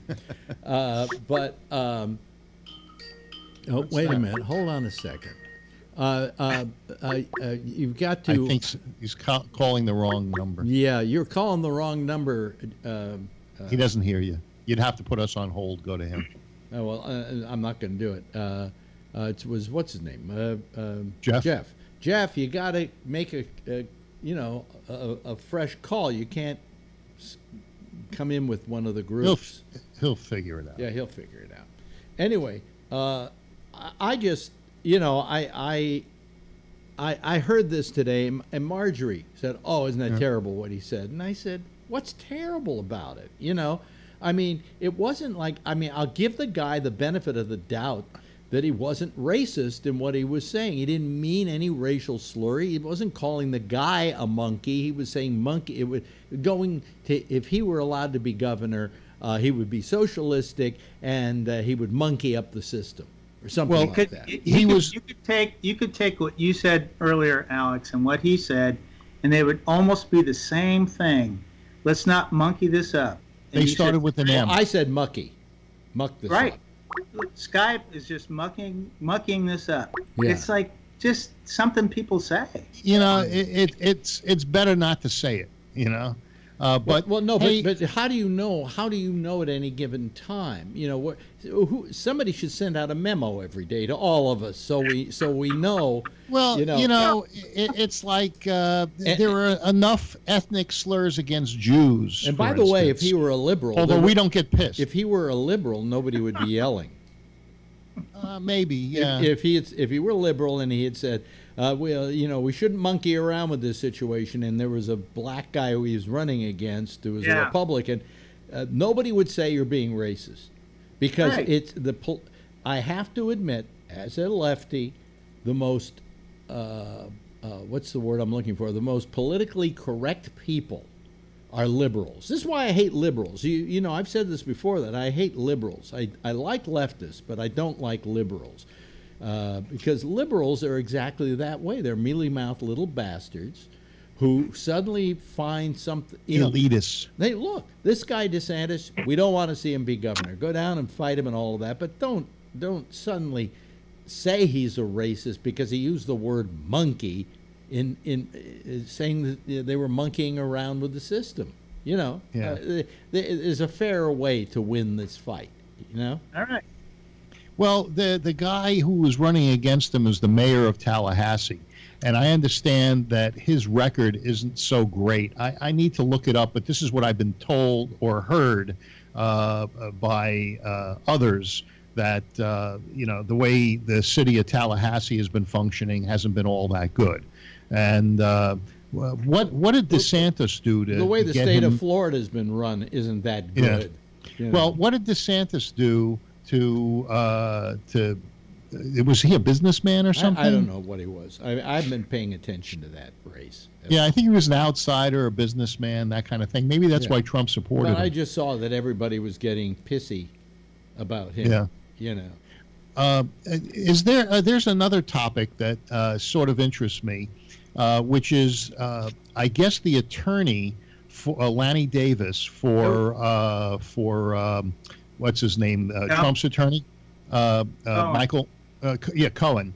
Oh, wait a minute. Hold on a second. You've got to. I think he's calling the wrong number. Yeah, you're calling the wrong number. He doesn't hear you. You'd have to put us on hold. Go to him. Oh well, I'm not going to do it. It was what's his name? Jeff. Jeff, you got to make a fresh call. You can't come in with one of the groups. He'll figure it out. Yeah, he'll figure it out. Anyway, I just, I heard this today, and Marjorie said, "Oh, isn't that terrible what he said?" And I said, "What's terrible about it?" It wasn't like, I'll give the guy the benefit of the doubt that he wasn't racist in what he was saying. He didn't mean any racial slur. He wasn't calling the guy a monkey. He was saying monkey. If he were allowed to be governor, he would be socialistic, and he would monkey up the system or something like that. You could take what you said earlier, Alex, and what he said, and they would almost be the same thing. Let's not monkey this up. And they started with an M. I said mucky. Muck this up. Skype is just mucking this up. Yeah. It's like just something people say. It's better not to say it. But how do you know? How do you know at any given time? Somebody should send out a memo every day to all of us so we know. Well, it's like there are enough ethnic slurs against Jews. And by the way, if he were a liberal, although we don't get pissed, if he were a liberal, nobody would be yelling. Maybe, yeah. If he were liberal and he had said, we shouldn't monkey around with this situation, and there was a black guy who he was running against who was a Republican, nobody would say you're being racist, because I have to admit, as a lefty, the most what's the word I'm looking for? The most politically correct people are liberals. This is why I hate liberals. I've said this before, that I hate liberals. I like leftists, but I don't like liberals. Because liberals are exactly that way. They're mealy-mouthed little bastards who suddenly find something. Elitists. Look, this guy DeSantis, we don't want to see him be governor. Go down and fight him and all of that, but don't suddenly say he's a racist because he used the word monkey in saying that they were monkeying around with the system. There's a fairer way to win this fight. All right. Well, the guy who was running against him is the mayor of Tallahassee, and I understand that his record isn't so great. I need to look it up, but this is what I've been told or heard by others, that the way the city of Tallahassee has been functioning hasn't been all that good. And what did DeSantis do to the way the get state him... of Florida has been run isn't that good? Yeah. Well, what did DeSantis do to was he a businessman or something? I don't know what he was. I've been paying attention to that race. Yeah, I think he was an outsider, a businessman, that kind of thing. Maybe that's why Trump supported him. I just saw that everybody was getting pissy about him. Is there's another topic that sort of interests me, which is I guess the attorney for Lanny Davis for what's his name, Trump's attorney, Michael Cohen,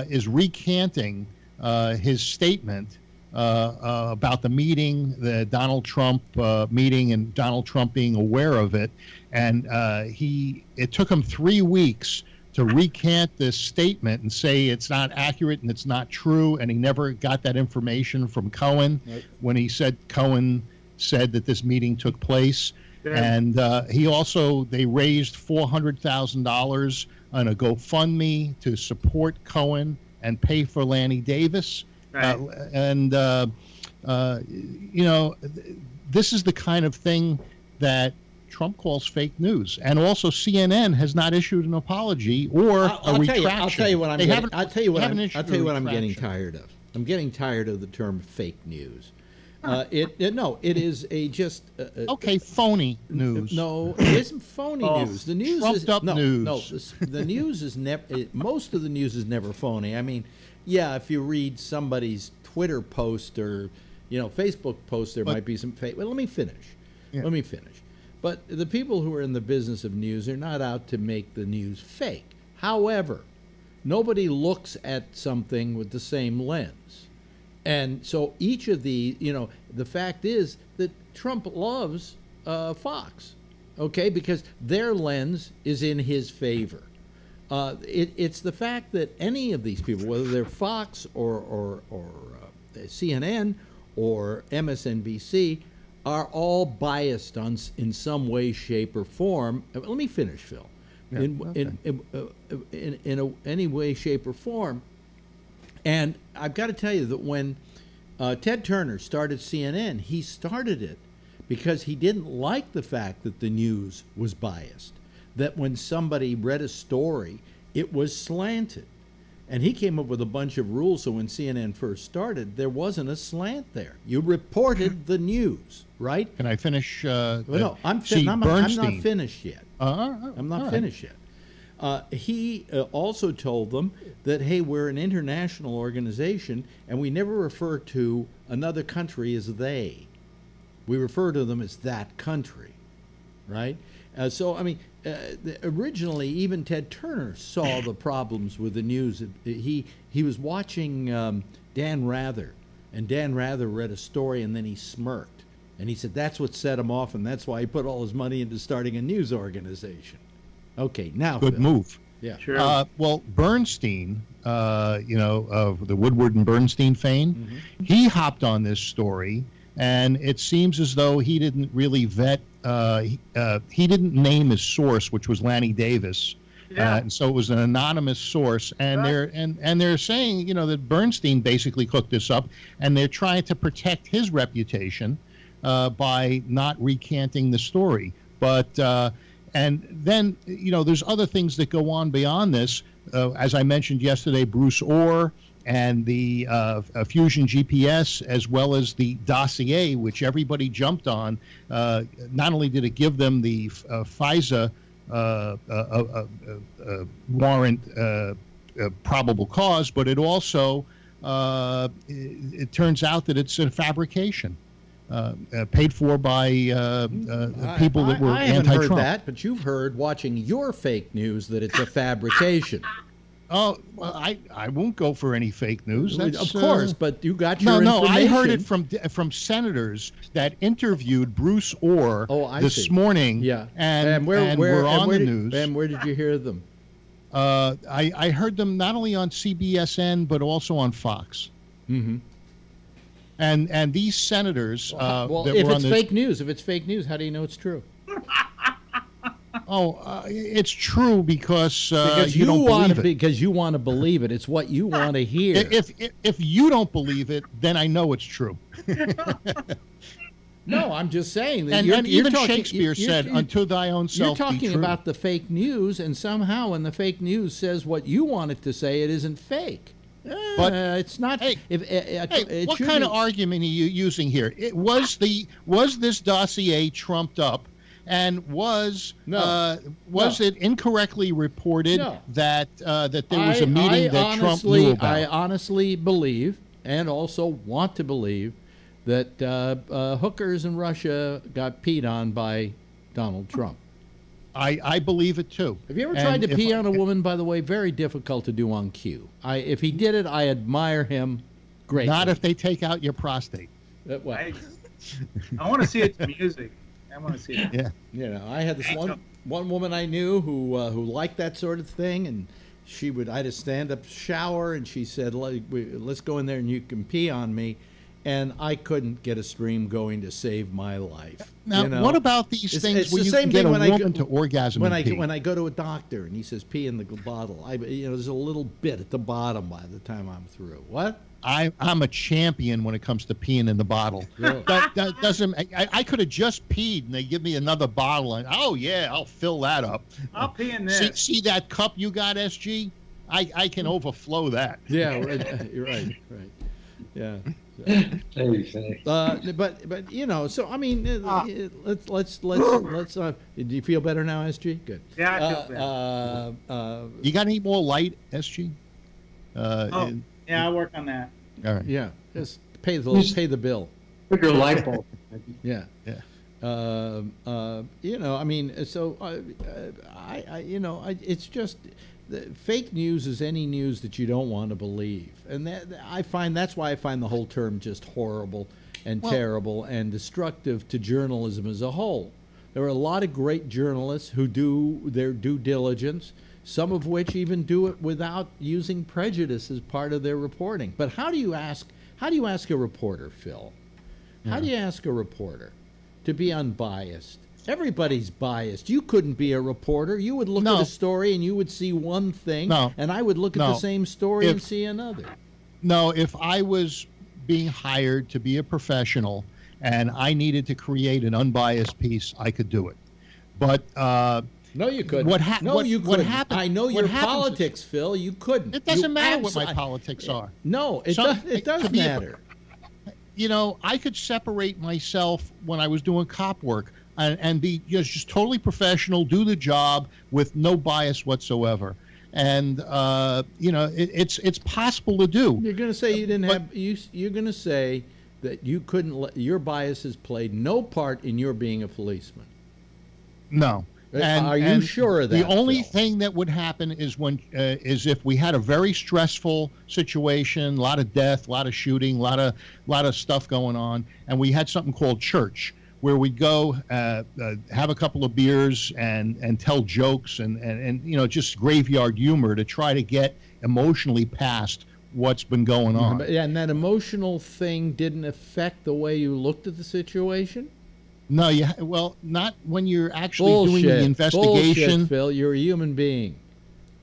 is recanting his statement about the meeting, the Donald Trump meeting, and Donald Trump being aware of it. And it took him 3 weeks to recant this statement and say it's not accurate and it's not true, and he never got that information from Cohen when he said Cohen said that this meeting took place. Yeah. And they raised $400,000 on a GoFundMe to support Cohen and pay for Lanny Davis. Right. This is the kind of thing that Trump calls fake news. And also CNN has not issued an apology or a retraction. I'll tell you what I'm getting tired of. I'm getting tired of the term fake news. It is a just okay, phony news. No, it isn't phony news. The news trumped is up news. No, the news is never. Most of the news is never phony. I mean, yeah, if you read somebody's Twitter post or Facebook post, there might be some fake. Well, let me finish. Yeah. Let me finish. But the people who are in the business of news are not out to make the news fake. However, nobody looks at something with the same lens. And so each of the, the fact is that Trump loves Fox, okay, because their lens is in his favor. It's the fact that any of these people, whether they're Fox or CNN or MSNBC, are all biased in some way, shape, or form. Let me finish, Phil. Yeah, in any way, shape, or form. And I've got to tell you that when Ted Turner started CNN, he started it because he didn't like the fact that the news was biased, that when somebody read a story, it was slanted. And he came up with a bunch of rules so when CNN first started, there wasn't a slant there. You reported the news, right? Can I finish? No, I'm not finished yet. I'm not finished yet. He also told them that, hey, we're an international organization, and we never refer to another country as they. We refer to them as that country, right? So, I mean, originally, even Ted Turner saw the problems with the news. He was watching Dan Rather, and Dan Rather read a story, and then he smirked. And he said that's what set him off, and that's why he put all his money into starting a news organization. Okay, now good Phil. move. Yeah, sure. Well, Bernstein, of the Woodward and Bernstein fame, he hopped on this story, and it seems as though he didn't really vet. He didn't name his source, which was Lanny Davis, and so it was an anonymous source. And they're saying, that Bernstein basically cooked this up, and they're trying to protect his reputation by not recanting the story. But and then, there's other things that go on beyond this. As I mentioned yesterday, Bruce Orr and the Fusion GPS, as well as the dossier, which everybody jumped on. Not only did it give them the FISA warrant probable cause, but it also, it turns out that it's a fabrication. Paid for by people that were anti-Trump. I haven't heard that, but you've heard watching your fake news that it's a fabrication. Oh, well, I won't go for any fake news. That's, of course, but you got your information. No, I heard it from senators that interviewed Bruce Orr this morning. Yeah, and we're on the news. And where did you hear them? I heard them not only on CBSN but also on Fox. Mm-hmm. And these senators. Well, if it's fake news, how do you know it's true? It's true because you don't believe it. Because you want to believe it. It's what you want to hear. If you don't believe it, then I know it's true. No, I'm just saying that. And even Shakespeare said, "Unto thy own self be true." You're talking about the fake news, and somehow when the fake news says what you want it to say, it isn't fake. But it's not. Hey, what kind of argument are you using here? Was this dossier trumped up? And was it incorrectly reported that there was a meeting that Trump knew about? I honestly believe, and also want to believe, that hookers in Russia got peed on by Donald Trump. I believe it too. Have you ever tried to pee on a woman? By the way, very difficult to do on cue. If he did it, I admire him greatly. Not if they take out your prostate. I want to see its music. I want to see it. Yeah. I had this one woman I knew who liked that sort of thing, and I had a stand-up shower, and she said, "Let's go in there and you can pee on me." And I couldn't get a stream going to save my life. Now, what about these things where you can get a woman to orgasm when and pee? When I go to a doctor and he says pee in the bottle, there's a little bit at the bottom by the time I'm through. What? I'm a champion when it comes to peeing in the bottle. Really? That doesn't. I could have just peed and they give me another bottle and I'll fill that up. I'll pee in this. See that cup you got, SG? I can overflow that. Yeah, right. You're right. Yeah. But you know, so I mean, let's. Do you feel better now, SG? Good. Yeah, I feel better. You got any more light, SG? Yeah, I'll work on that. All right. Yeah, just pay the bill. Put your light bulb. Yeah. You know, I mean, so it's just fake news is any news that you don't want to believe, and that's why I find the whole term just horrible and terrible and destructive to journalism as a whole. There are a lot of great journalists who do their due diligence, some of which even do it without using prejudice as part of their reporting. But how do you ask a reporter, Phil? How do you ask a reporter to be unbiased? Everybody's biased. You couldn't be a reporter. You would look at a story and you would see one thing, and I would look at the same story and see another. No, if I was being hired to be a professional and I needed to create an unbiased piece, I could do it. But no, you couldn't. You couldn't. What happened? I know your politics, Phil. You couldn't. It doesn't matter what my politics are. No, it does matter. You know, I could separate myself when I was doing cop work and be just totally professional, do the job with no bias whatsoever. And you know, it's possible to do. You're going to say you didn't have. You're going to say that you couldn't. Your biases played no part in your being a policeman. No. Are you sure of that? The only Phil? thing that would happen is is if we had a very stressful situation, a lot of death, a lot of shooting, a lot of stuff going on, and we had something called church, where we'd go have a couple of beers and tell jokes and you know, just graveyard humor to try to get emotionally past what's been going on. Yeah, and that emotional thing didn't affect the way you looked at the situation? No, well, not when you're actually doing the investigation. Bullshit, Phil. You're a human being.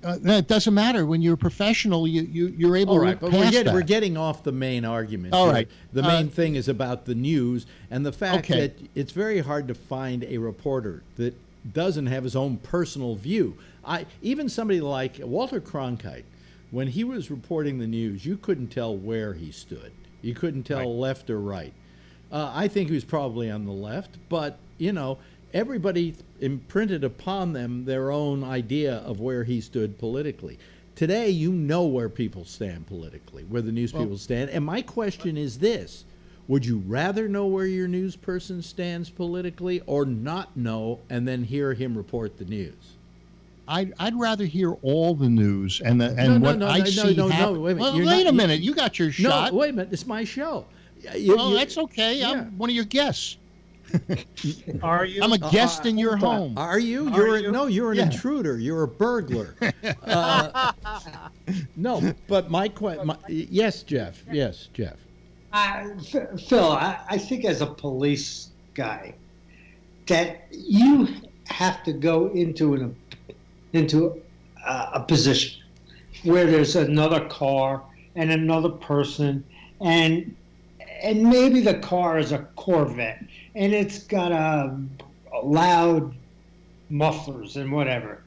It doesn't matter. When you're a professional, you're able to but pass that. We're getting off the main argument. All right. The main thing is about the news and the fact that it's very hard to find a reporter that doesn't have his own personal view. Even somebody like Walter Cronkite, when he was reporting the news, you couldn't tell where he stood. You couldn't tell left or right. I think he was probably on the left, but, you know, everybody imprinted upon them their own idea of where he stood politically. Today, you know where people stand politically, where the news people stand. And my question is this: would you rather know where your news person stands politically or not know and then hear him report the news? I'd rather hear all the news and what I see happen. Wait a minute. Well, wait a minute. You got your shot. No, wait a minute. It's my show. Well, that's okay. Yeah. I'm one of your guests. Are you? I'm a guest in your home. Are you? You're an intruder. You're a burglar. No, but yes, Jeff. Yes, Jeff. Phil, I think as a police guy that you have to go into a position where there's another car and another person, and maybe the car is a Corvette and it's got a loud mufflers and whatever,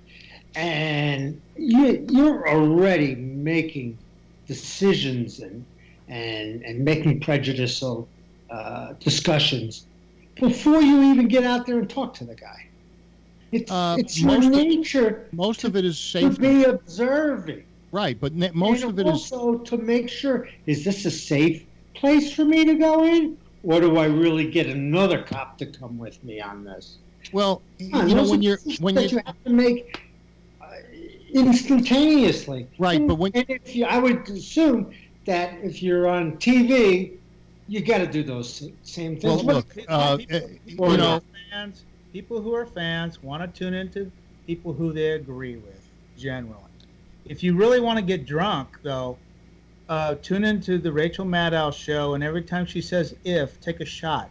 and you're already making decisions and making prejudicial discussions before you even get out there and talk to the guy. It's your nature. Most of it is safe to be observing. Right, but most of it is also to make sure, is this a safe place for me to go in, or do I really get another cop to come with me on this? Well, you know, when you have to make instantaneously, right? But I would assume that if you're on TV, you got to do those same things. Well, look, people who are fans want to tune into people who they agree with. Generally, if you really want to get drunk, though, tune into the Rachel Maddow show, and every time she says "if," take a shot.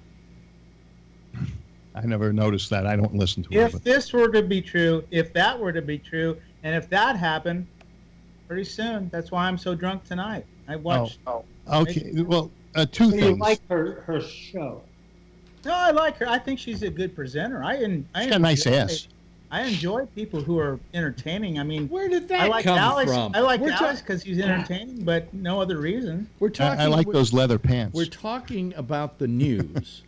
I never noticed that. I don't listen to it. If this were to be true, if that were to be true, and if that happened, pretty soon. That's why I'm so drunk tonight. I watched. Okay. Well, two things. You like her show? No, I like her. I think she's a good presenter. She's got a nice ass. I enjoy people who are entertaining. I mean, where did that I like come Alex. from? I like Alex because he's entertaining, but no other reason. We're talking. I like those leather pants. We're talking about the news,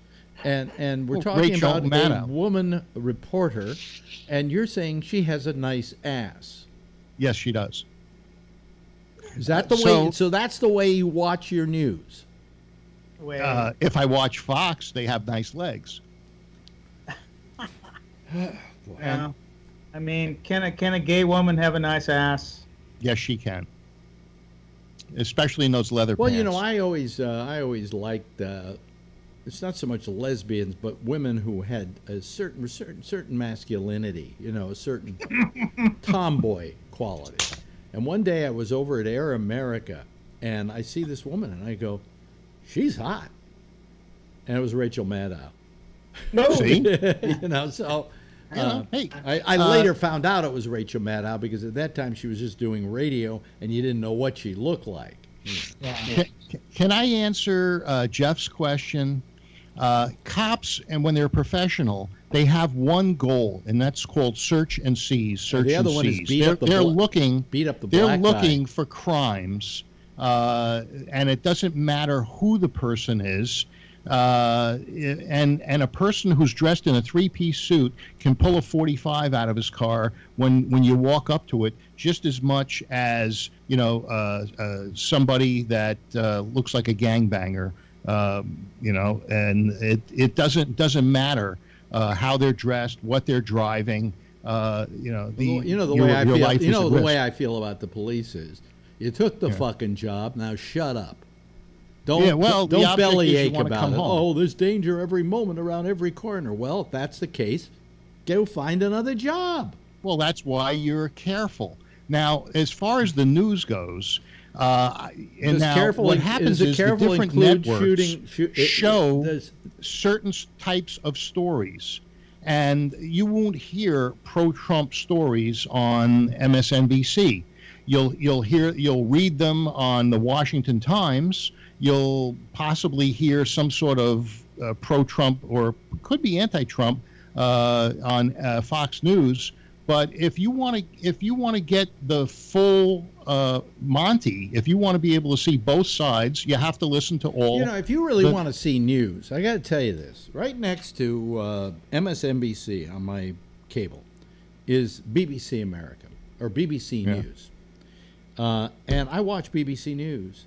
and we're Well, talking Rachel about Maddow. a woman reporter, and you're saying she has a nice ass. Yes, she does. Is that the way? So that's the way you watch your news. If I watch Fox, they have nice legs. Yeah. I mean, can a gay woman have a nice ass? Yes, she can. Especially in those leather Well, pants. you know, I always liked. It's not so much lesbians, but women who had a certain masculinity. You know, a certain tomboy quality. And one day I was over at Air America, and I see this woman, and I go, "She's hot," and it was Rachel Maddow. No, see, you know, so. Hey, I later found out it was Rachel Maddow because at that time she was just doing radio and you didn't know what she looked like. Can I answer Jeff's question? Cops, and when they're professional, they have one goal, and that's called search and seize. Search the other and one is seize. beat up the They're black looking guy. for crimes, and it doesn't matter who the person is. And a person who's dressed in a three-piece suit can pull a 45 out of his car when you walk up to it, just as much as somebody that looks like a gangbanger. And it doesn't matter how they're dressed, what they're driving. The way I feel about the police is, you took the fucking job, now shut up. Don't bellyache about it. Oh, there's danger every moment around every corner. Well, if that's the case, go find another job. Well, that's why you're careful. Now, as far as the news goes, what happens is the different networks show certain types of stories. And you won't hear pro-Trump stories on MSNBC. You'll read them on the Washington Times. You'll possibly hear some sort of pro-Trump or could be anti-Trump on Fox News. But if you want to get the full Monty, if you want to be able to see both sides, you have to listen to all. You know, if you really want to see news, I got to tell you this: right next to MSNBC on my cable is BBC America or BBC News, and I watch BBC News.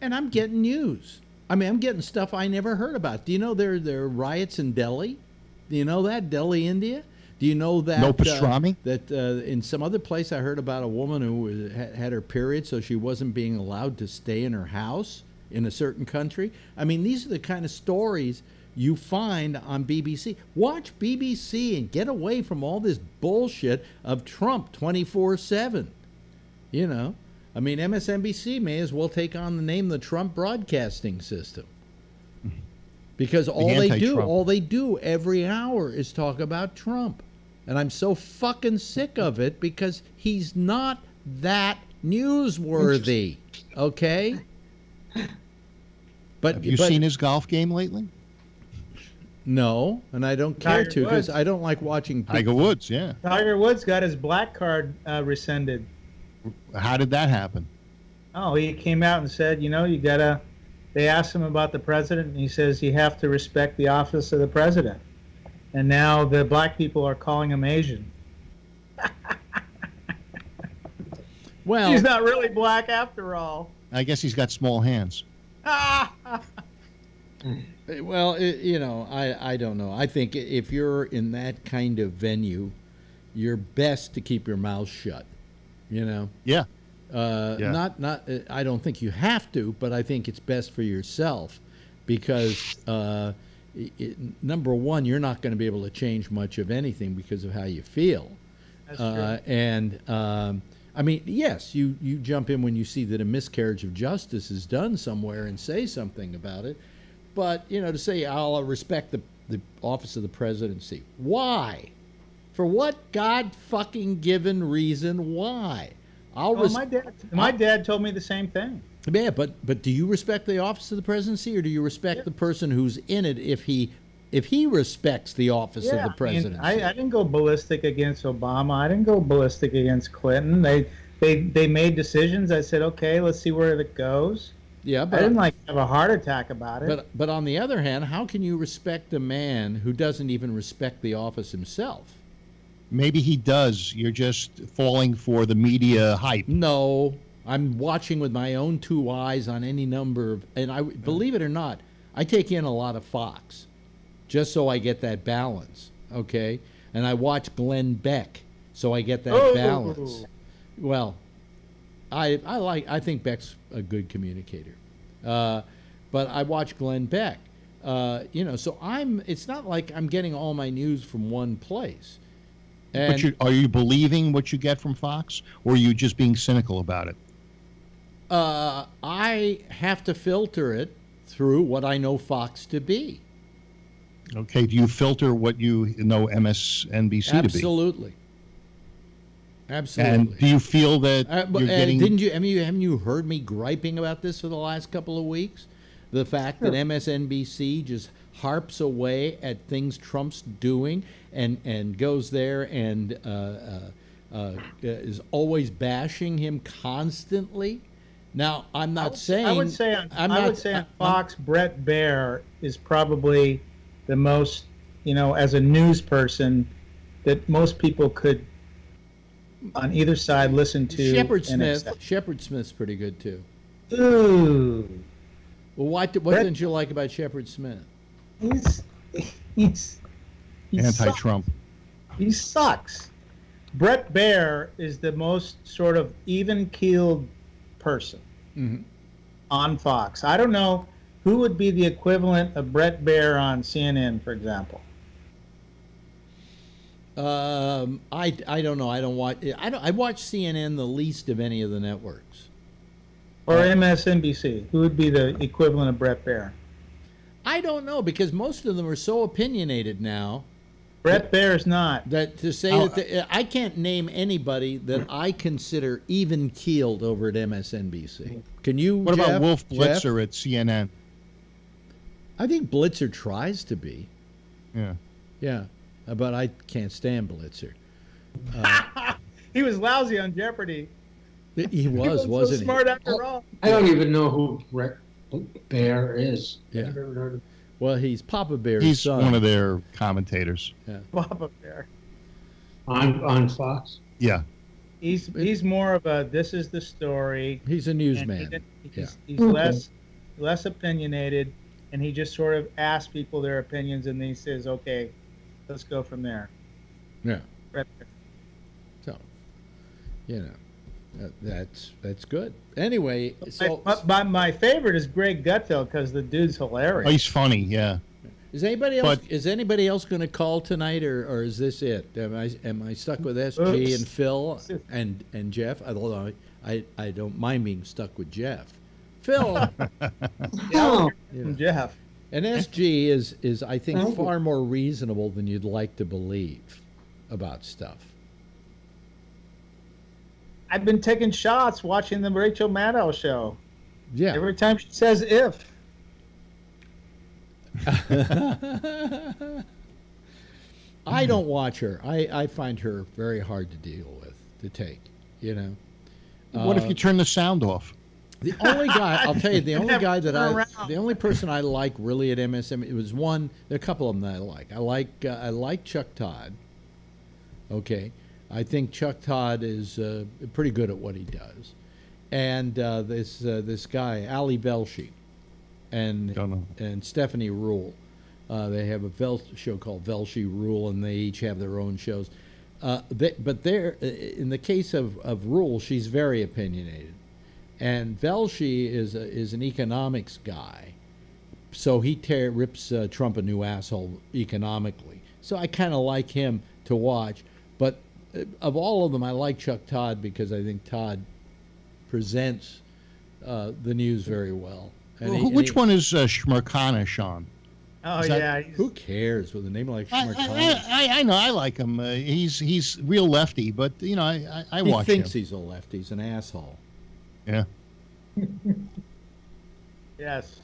And I'm getting news. I mean, I'm getting stuff I never heard about. Do you know there are riots in Delhi? Do you know that? Delhi, India? Do you know that? No pastrami? That in some other place I heard about a woman who had her period, so she wasn't being allowed to stay in her house in a certain country. I mean, these are the kind of stories you find on BBC. Watch BBC and get away from all this bullshit of Trump 24/7. You know? I mean, MSNBC may as well take on the name the Trump Broadcasting System, because all they do every hour is talk about Trump, and I'm so fucking sick of it because he's not that newsworthy. Okay. But have you seen his golf game lately? No, and I don't care to because I don't like watching Tiger Woods. Yeah, Tiger Woods got his black card rescinded. How did that happen? Oh, he came out and said, they asked him about the president, and he says you have to respect the office of the president. And now the black people are calling him Asian. Well, he's not really black after all. I guess he's got small hands. Well, I don't know. I think if you're in that kind of venue, you're best to keep your mouth shut. Yeah. I don't think you have to, but I think it's best for yourself because number one, you're not going to be able to change much of anything because of how you feel. That's true. And I mean, yes, you jump in when you see that a miscarriage of justice is done somewhere and say something about it. But, to say I'll respect the office of the presidency. Why? For what God-fucking-given reason? Why? My dad told me the same thing. Yeah, but do you respect the office of the presidency, or do you respect the person who's in it if he if he respects the office of the presidency. I didn't go ballistic against Obama. I didn't go ballistic against Clinton. They made decisions. I said, okay, let's see where it goes. Yeah, but I didn't have a heart attack about it. But on the other hand, how can you respect a man who doesn't even respect the office himself? Maybe he does. You're just falling for the media hype. No, I'm watching with my own two eyes on any number of, and I believe it or not, I take in a lot of Fox, just so I get that balance. Okay, and I watch Glenn Beck, so I get that balance. Well, I think Beck's a good communicator, but I watch Glenn Beck. So it's not like I'm getting all my news from one place. And but are you believing what you get from Fox, or are you just being cynical about it? I have to filter it through what I know Fox to be. Okay. Do you filter what you know MSNBC to be? Absolutely. Absolutely. And do you feel that you're getting? Haven't you heard me griping about this for the last couple of weeks? The fact that MSNBC just harps away at things Trump's doing and goes there and is always bashing him constantly. Now, I'm not saying. I would say on Fox, Brett Baer is probably the most, as a news person, that most people could, on either side, listen to. Shepard Smith's pretty good too. Ooh. Well, what didn't you like about Shepard Smith? He's anti-Trump. He sucks. Brett Baer is the most sort of even-keeled person on Fox. I don't know who would be the equivalent of Brett Baer on CNN, for example. I don't know. I watch CNN the least of any of the networks. Or MSNBC. Who would be the equivalent of Brett Baer? I don't know, because most of them are so opinionated now. Brett Baer's not. That to say I can't name anybody that I consider even keeled over at MSNBC. Can you? What Jeff? about Wolf Blitzer at CNN? I think Blitzer tries to be. Yeah. Yeah, but I can't stand Blitzer. He was lousy on Jeopardy. He wasn't so smart after all. I don't even know who Brett Baer is. Yeah. I've never heard of. Well, he's Papa Bear's son. He's one of their commentators. Yeah. Papa Bear. On Fox? Yeah. He's more of a, this is the story. He's a newsman. He's less opinionated, and he just sort of asks people their opinions, and then he says, okay, let's go from there. Yeah. So, that's good. Anyway, so my favorite is Greg Gutfeld, because the dude's hilarious. Oh, he's funny, yeah. Is anybody else going to call tonight, or is this it? Am I stuck with SG and Phil and Jeff? Although I don't mind being stuck with Jeff. Phil. Jeff. And SG is I think far more reasonable than you'd like to believe about stuff. I've been taking shots watching the Rachel Maddow show. Yeah. Every time she says "if." I don't watch her. I find her very hard to deal with, to take. What if you turn the sound off? The only guy, I'll tell you, the only person I like really at MSM, it was one. There are a couple of them that I like. I like Chuck Todd. Okay. I think Chuck Todd is pretty good at what he does, and this guy Ali Velshi, and Stephanie Rule, they have a show called Velshi Rule, and they each have their own shows. But they're in the case of Rule, she's very opinionated, and Velshi is an economics guy, so he rips Trump a new asshole economically. So I kind of like him to watch, but. Of all of them, I like Chuck Todd because I think Todd presents the news very well. Which one is Shmerkanish on? Oh, yeah. Who cares with a name like Shmerkanish? I know. I like him. He's real lefty, but, I watch him. He thinks he's a lefty. He's an asshole. Yeah. Yes.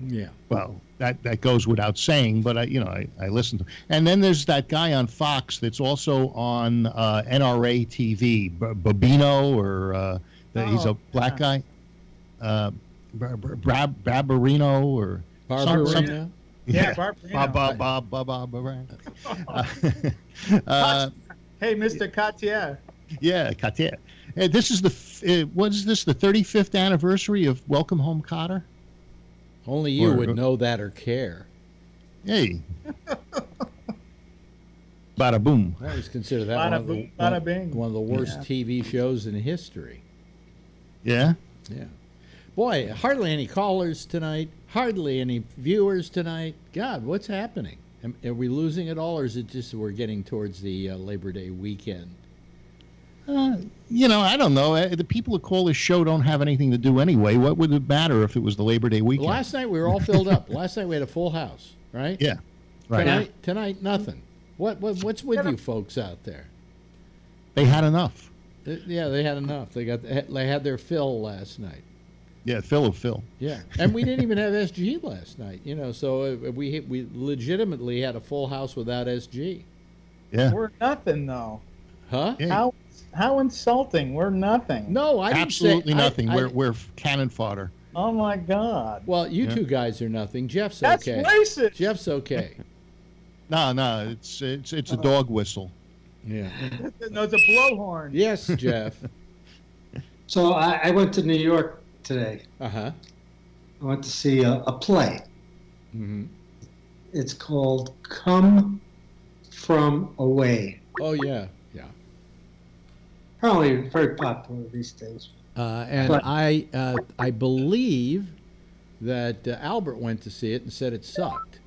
Yeah. Well, that goes without saying, but I listen to. And then there's that guy on Fox that's also on NRA TV, Babino, or he's a black guy, Barbarino or Barbarino. Yeah, Barbarino. Hey, Mr. Katia. Yeah, Katia. This is what is this? The 35th anniversary of Welcome Home, Kotter. Only you would know that or care. Hey. Bada boom. I always consider that Bada one, boom, bada bing. one of the worst TV shows in history. Yeah? Yeah. Boy, hardly any callers tonight. Hardly any viewers tonight. God, what's happening? Are we losing it all, or is it just we're getting towards the Labor Day weekend? I don't know. The people who call this show don't have anything to do anyway. What would it matter if it was the Labor Day weekend? Last night we were all filled up. Last night we had a full house, right? Yeah. Right. Tonight nothing. What's with you folks out there? They had enough. Yeah, they had enough. They had their fill last night. Yeah, Phil. Yeah, and we didn't even have SG last night. So we legitimately had a full house without SG. Yeah. We're nothing though. Huh? Yeah. How insulting. We're nothing. No, I didn't absolutely say, nothing. We're cannon fodder. Oh my God. Well, you two guys are nothing. Jeff's That's okay. racist. Jeff's okay. No, it's a dog whistle. Yeah. No, it's a blowhorn. Yes, Jeff. So I went to New York today. Uh-huh. I went to see a play. Mm-hmm. It's called Come From Away. Oh, yeah. Probably very popular these days. And I believe that Albert went to see it and said it sucked.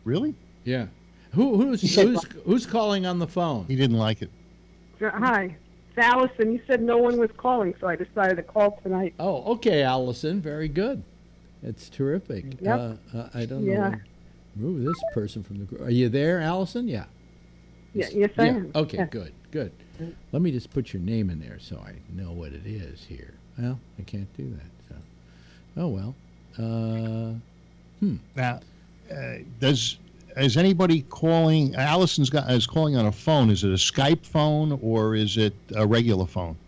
Really? Yeah. Who's calling on the phone? He didn't like it. Hi, it's Allison. You said no one was calling, so I decided to call tonight. Oh, okay, Allison. Very good. It's terrific. Yep. I don't know. Move this person from the group. Are you there, Allison? Yeah. Yes, I am. Okay, Yeah. good. Let me just put your name in there so I know what it is here. Well, I can't do that. So. Oh, well. Now, is anybody calling? is calling on a phone. Is it a Skype phone or is it a regular phone?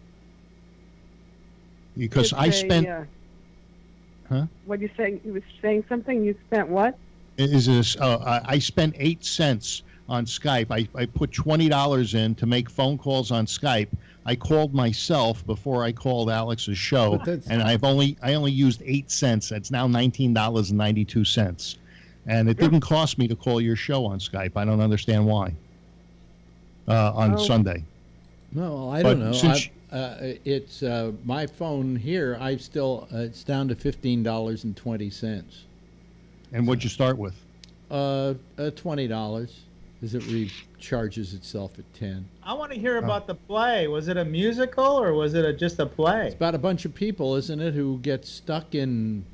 Because I spent. Huh? What you saying? You were saying something. You spent what? I spent 8 cents on Skype. I put $20 in to make phone calls on Skype. I called myself before I called Alex's show, and I only used 8 cents. That's now $19.92, and it didn't cost me to call your show on Skype. I don't understand why. On Sunday. No, I don't know. It's my phone here. It's down to $15.20. And what'd you start with? $20. As it recharges itself at 10. I want to hear about the play. Was it a musical or was it just a play? It's about a bunch of people, isn't it, who get stuck in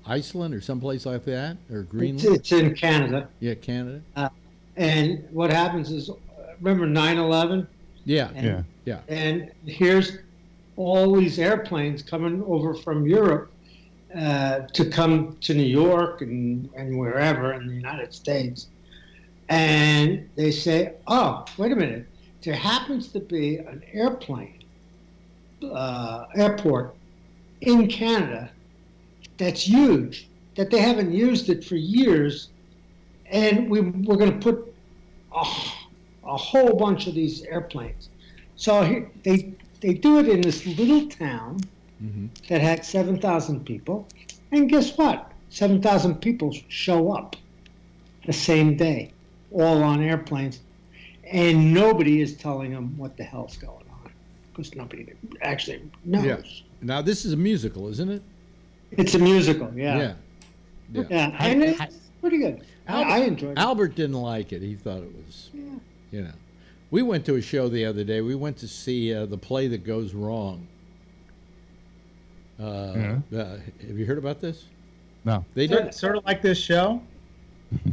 Iceland or someplace like that, or Greenland? It's in Canada. Yeah, Canada. And what happens is, remember 9/11? Yeah. And here's all these airplanes coming over from Europe to come to New York and wherever in the United States. And they say, oh, wait a minute. There happens to be an airport in Canada that's huge, that they haven't used it for years. And we're going to put a whole bunch of these airplanes. So they do it in this little town that had 7,000 people. And guess what? 7,000 people show up the same day, all on airplanes, and nobody is telling them what the hell's going on because nobody actually knows. Yeah. Now this is a musical, isn't it? It's a musical, yeah. And it's pretty good. I enjoyed it. Albert didn't like it. He thought it was, We went to a show the other day. We went to see The Play That Goes Wrong. Have you heard about this? No. They did sort of like this show.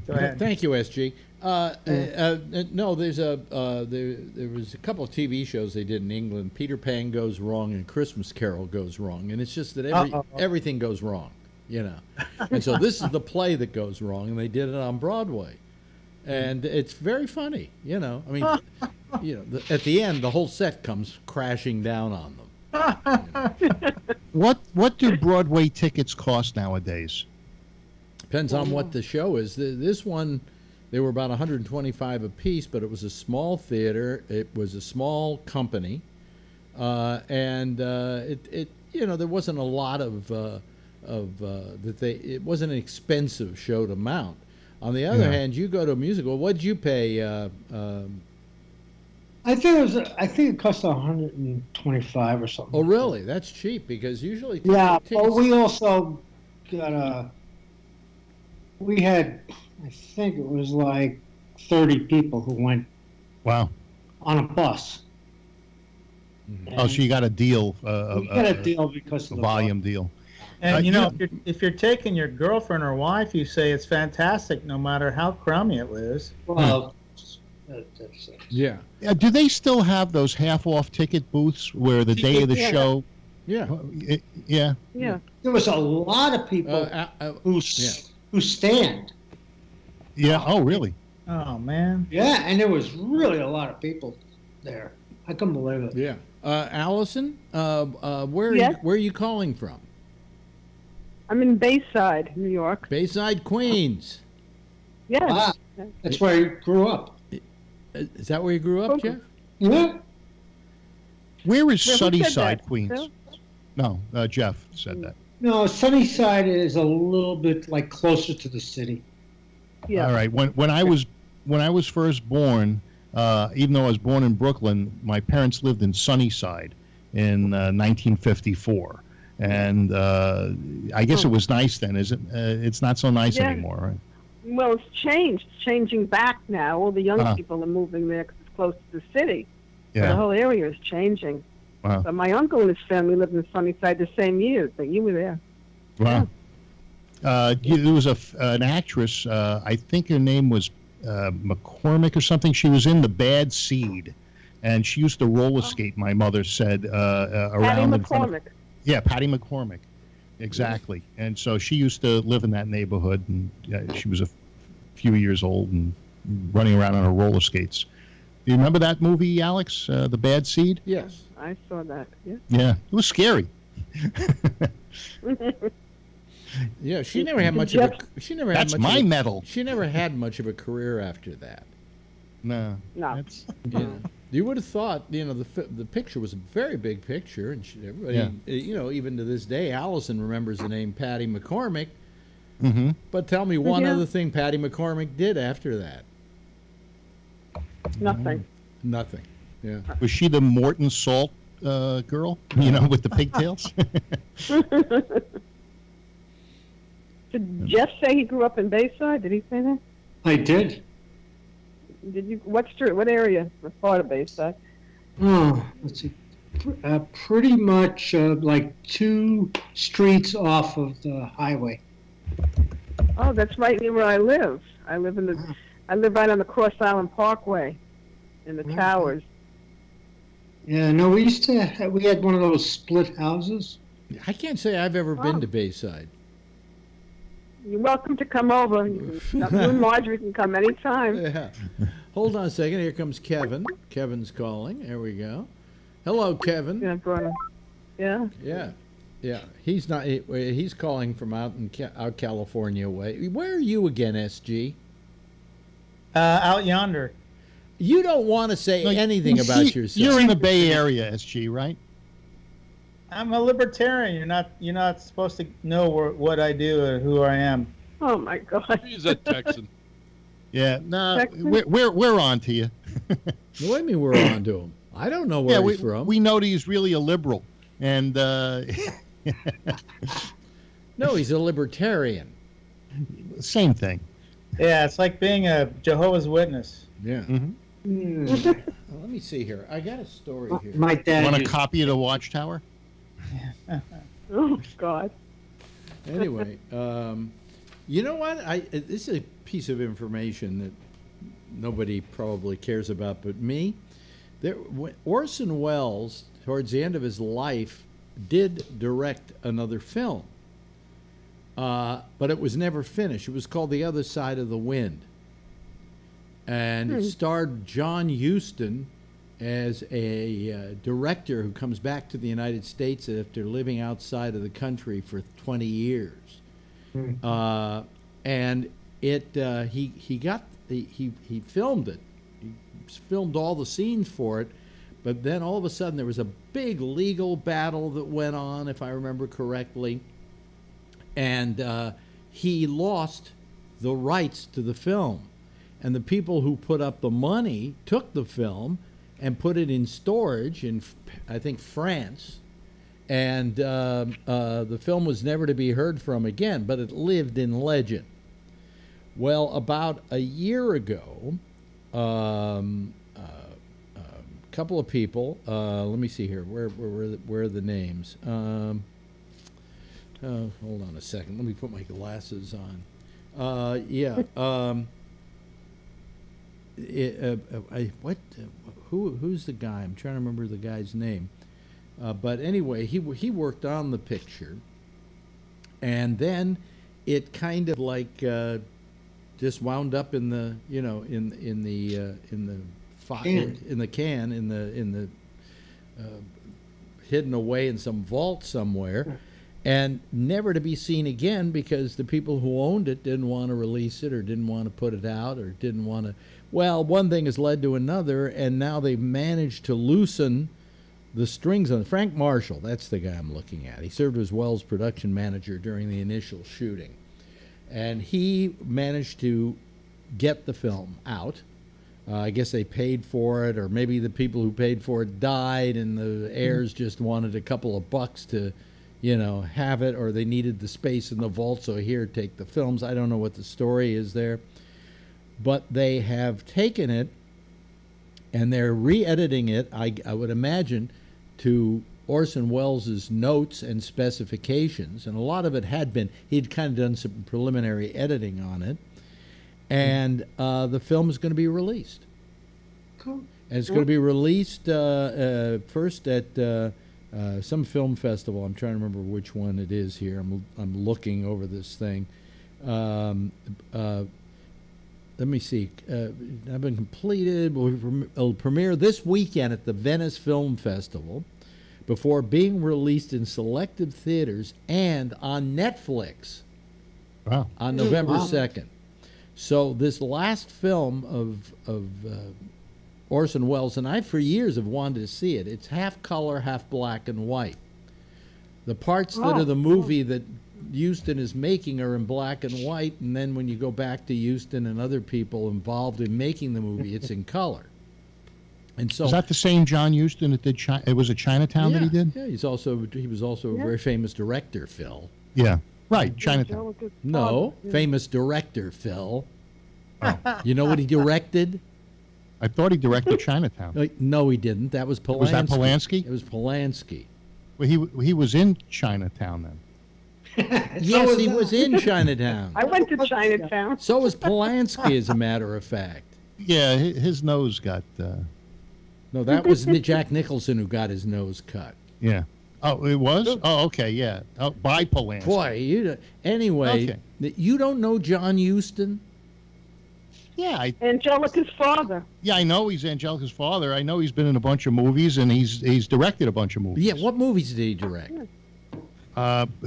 Go ahead. Thank you, SG. No, there was a couple of TV shows they did in England. Peter Pan Goes Wrong and Christmas Carol Goes Wrong, and it's just that everything goes wrong. you know. And so this is the play that goes wrong, and they did it on Broadway. And it's very funny, you know. I mean, you know, at the end, the whole set comes crashing down on them. You know. What do Broadway tickets cost nowadays? Depends on what the show is. This one, they were about $125 a piece, but it was a small theater. It was a small company, and it you know, there wasn't a lot of that they. It wasn't an expensive show to mount. On the other hand, you go to a musical. What'd you pay? I think it cost 125 or something. Oh, really? That's cheap because usually. Yeah, but we also got we had, I think it was like 30 people who went. Wow. On a bus. Mm-hmm. Oh, so you got a deal? We got a deal because of a the volume bus. deal. And you know, if you're taking your girlfriend or wife, you say it's fantastic, no matter how crummy it is. Well, that's it. Yeah. Do they still have those half-off ticket booths where the day of the show? Yeah. Yeah. There was a lot of people who stand. Yeah. Oh, really? Oh man. Yeah, and there was really a lot of people there. I couldn't believe it. Yeah. Allison, where are you calling from? I'm in Bayside, New York. Bayside, Queens. Yes. Ah, that's where I grew up. Is that where you grew up, Jeff? Yeah. Where is Who said Sunnyside, that? Queens? Phil? No, Jeff said that. No, Sunnyside is a little bit like closer to the city. Yeah. All right. When I was first born, even though I was born in Brooklyn, my parents lived in Sunnyside in 1954. And I guess it was nice then, is it? It's not so nice anymore, right? Well, it's changed. It's changing back now. All the young people are moving there because it's close to the city. Yeah. So the whole area is changing. Wow. But my uncle and his family lived in Sunnyside the same year that you were there. Wow. There was an actress, I think her name was McCormick or something. She was in The Bad Seed, and she used to roller skate, my mother said, around Patty in front of... McCormick. Yeah, Patty McCormick. Exactly. And so she used to live in that neighborhood, and she was a few years old and running around on her roller skates. Do you remember that movie, Alex, The Bad Seed? Yes. I saw that, yeah. Yeah, it was scary. Yeah, she never had much of a. She never had That's much my of a, medal. She never had much of a career after that. No. No. That's, You know, you would have thought, you know, the picture was a very big picture, and everybody, you know, even to this day, Allison remembers the name Patty McCormick. mm-hmm. But tell me one other thing Patty McCormick did after that. Nothing. Nothing. Yeah. Was she the Morton Salt girl? You know, with the pigtails? Did Jeff say he grew up in Bayside? Did he say that? I did. Did you? What street? What area? What part of Bayside? Oh, let's see. Pretty much like 2 streets off of the highway. Oh, that's right near where I live. I live right on the Cross Island Parkway, in the towers. Yeah, no, we had one of those split houses. I can't say I've ever been to Bayside. You're welcome to come over. You and Marjorie can come anytime. Yeah. Hold on a second. Here comes Kevin. Kevin's calling. There we go. Hello, Kevin. Yeah, brother. Yeah. Yeah. Yeah. He's not. He's calling from out California way. Where are you again, SG? Out yonder. You don't want to say anything about yourself. You're in the Bay Area, SG, right? I'm a libertarian. You're not supposed to know what I do or who I am. Oh my God. He's a Texan. Yeah, no, Texan? we're on to you. What do you mean we're on to him? I don't know where he's from. We know that he's really a liberal, and no, he's a libertarian. Same thing. Yeah, it's like being a Jehovah's Witness. Yeah. Mm-hmm. Well, let me see here. I got a story here. My dad. Want a copy of the Watchtower? Oh God. Anyway, you know what? This is a piece of information that nobody probably cares about but me. Orson Welles, towards the end of his life, did direct another film. but it was never finished. It was called The Other Side of the Wind. And it starred John Huston as a director who comes back to the United States after living outside of the country for 20 years. And he filmed it. He filmed all the scenes for it, but then all of a sudden there was a big legal battle that went on, if I remember correctly, and he lost the rights to the film. And the people who put up the money took the film and put it in storage in, I think, France. And the film was never to be heard from again, but it lived in legend. Well, about a year ago, a couple of people, let me see here, where are the names? Hold on a second, let me put my glasses on. Who's the guy? I'm trying to remember the guy's name. But anyway, he worked on the picture, and then it kind of like just wound up in the hidden away in some vault somewhere, and never to be seen again because the people who owned it didn't want to release it, or didn't want to put it out, or didn't want to. Well, one thing has led to another, and now they've managed to loosen the strings on Frank Marshall. That's the guy I'm looking at. He served as Wells' production manager during the initial shooting, and he managed to get the film out. I guess they paid for it, or maybe the people who paid for it died, and the heirs just wanted a couple of bucks to, have it, or they needed the space in the vault, so here, take the films. I don't know what the story is there, but they have taken it and they're re-editing it, I would imagine, to Orson Welles' notes and specifications, and a lot of it had been, he'd kind of done some preliminary editing on it, and the film is going to be released. Cool. And it's going to be released first at some film festival. I'm trying to remember which one it is here. I'm looking over this thing. Let me see. I've been completed. It'll premiere this weekend at the Venice Film Festival before being released in selective theaters and on Netflix on November 2nd. So this last film of Orson Welles, and I for years have wanted to see it. It's half color, half black and white. The parts that are the movie that Huston is making are in black and white, and then when you go back to Huston and other people involved in making the movie, it's in color. And so, is that the same John Huston that did? It was a Chinatown that he did. Yeah, he was also a very famous director, Phil. Yeah, right, Chinatown. No, famous director, Phil. Oh. You know what he directed? I thought he directed Chinatown. No, he didn't. That was Polanski. Was that Polanski? It was Polanski. Well, he was in Chinatown then. Yes, he was in Chinatown. I went to Chinatown. So was Polanski, as a matter of fact. Yeah, his nose got... No, that was Jack Nicholson who got his nose cut. Yeah. Oh, it was? Oh, okay, yeah. Oh, by Polanski. Boy, anyway, okay. You don't know John Huston? Yeah. Angelica's father. Yeah, I know he's Angelica's father. I know he's been in a bunch of movies, and he's directed a bunch of movies. Yeah, what movies did he direct?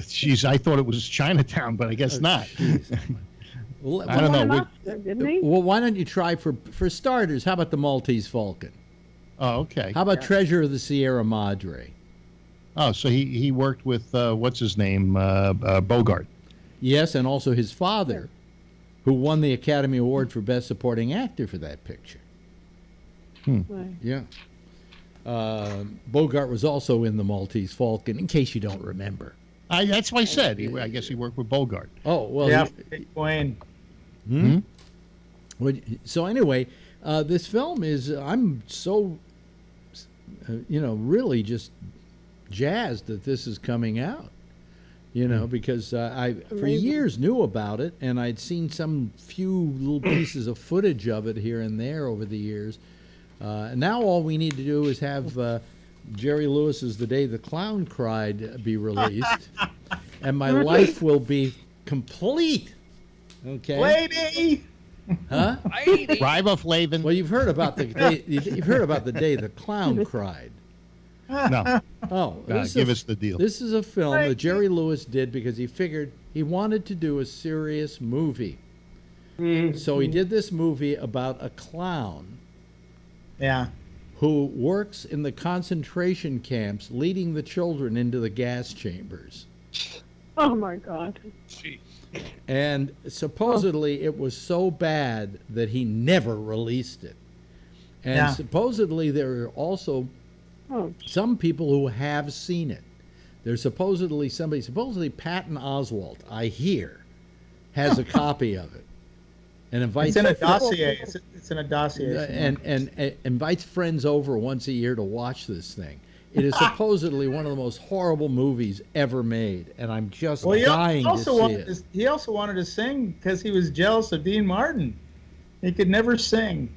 Geez, I thought it was Chinatown, but I guess not. Well, I don't know. Didn't he? Well, why don't you try for starters? How about the Maltese Falcon? Oh, okay. How about Treasure of the Sierra Madre? Oh, so he worked with what's his name, Bogart. Yes, and also his father, who won the Academy Award for Best Supporting Actor for that picture. Right. Yeah. Bogart was also in the Maltese Falcon, in case you don't remember. That's what I said. I guess he worked with Bogart. Oh, well. Yeah, Wayne. Well, so anyway, this film is, I'm so, really just jazzed that this is coming out. Because I for years knew about it, and I'd seen some few little pieces of footage of it here and there over the years. And now all we need to do is have Jerry Lewis's The Day the Clown Cried be released, and my life will be complete. Okay. Lady. Huh? Riboflavin. Well, you've heard about the day the clown cried. No. Oh, Give us the deal. This is a film that Jerry Lewis did because he figured he wanted to do a serious movie. So he did this movie about a clown. Yeah. Who works in the concentration camps, leading the children into the gas chambers. Oh my God. And supposedly it was so bad that he never released it. And supposedly there are also some people who have seen it. There's supposedly Patton Oswalt, I hear, has a copy of it. And invites it's in a dossier. It's in a dossier. And invites friends over once a year to watch this thing. It is supposedly one of the most horrible movies ever made, and I'm just dying to see it. He also wanted to sing because he was jealous of Dean Martin. He could never sing.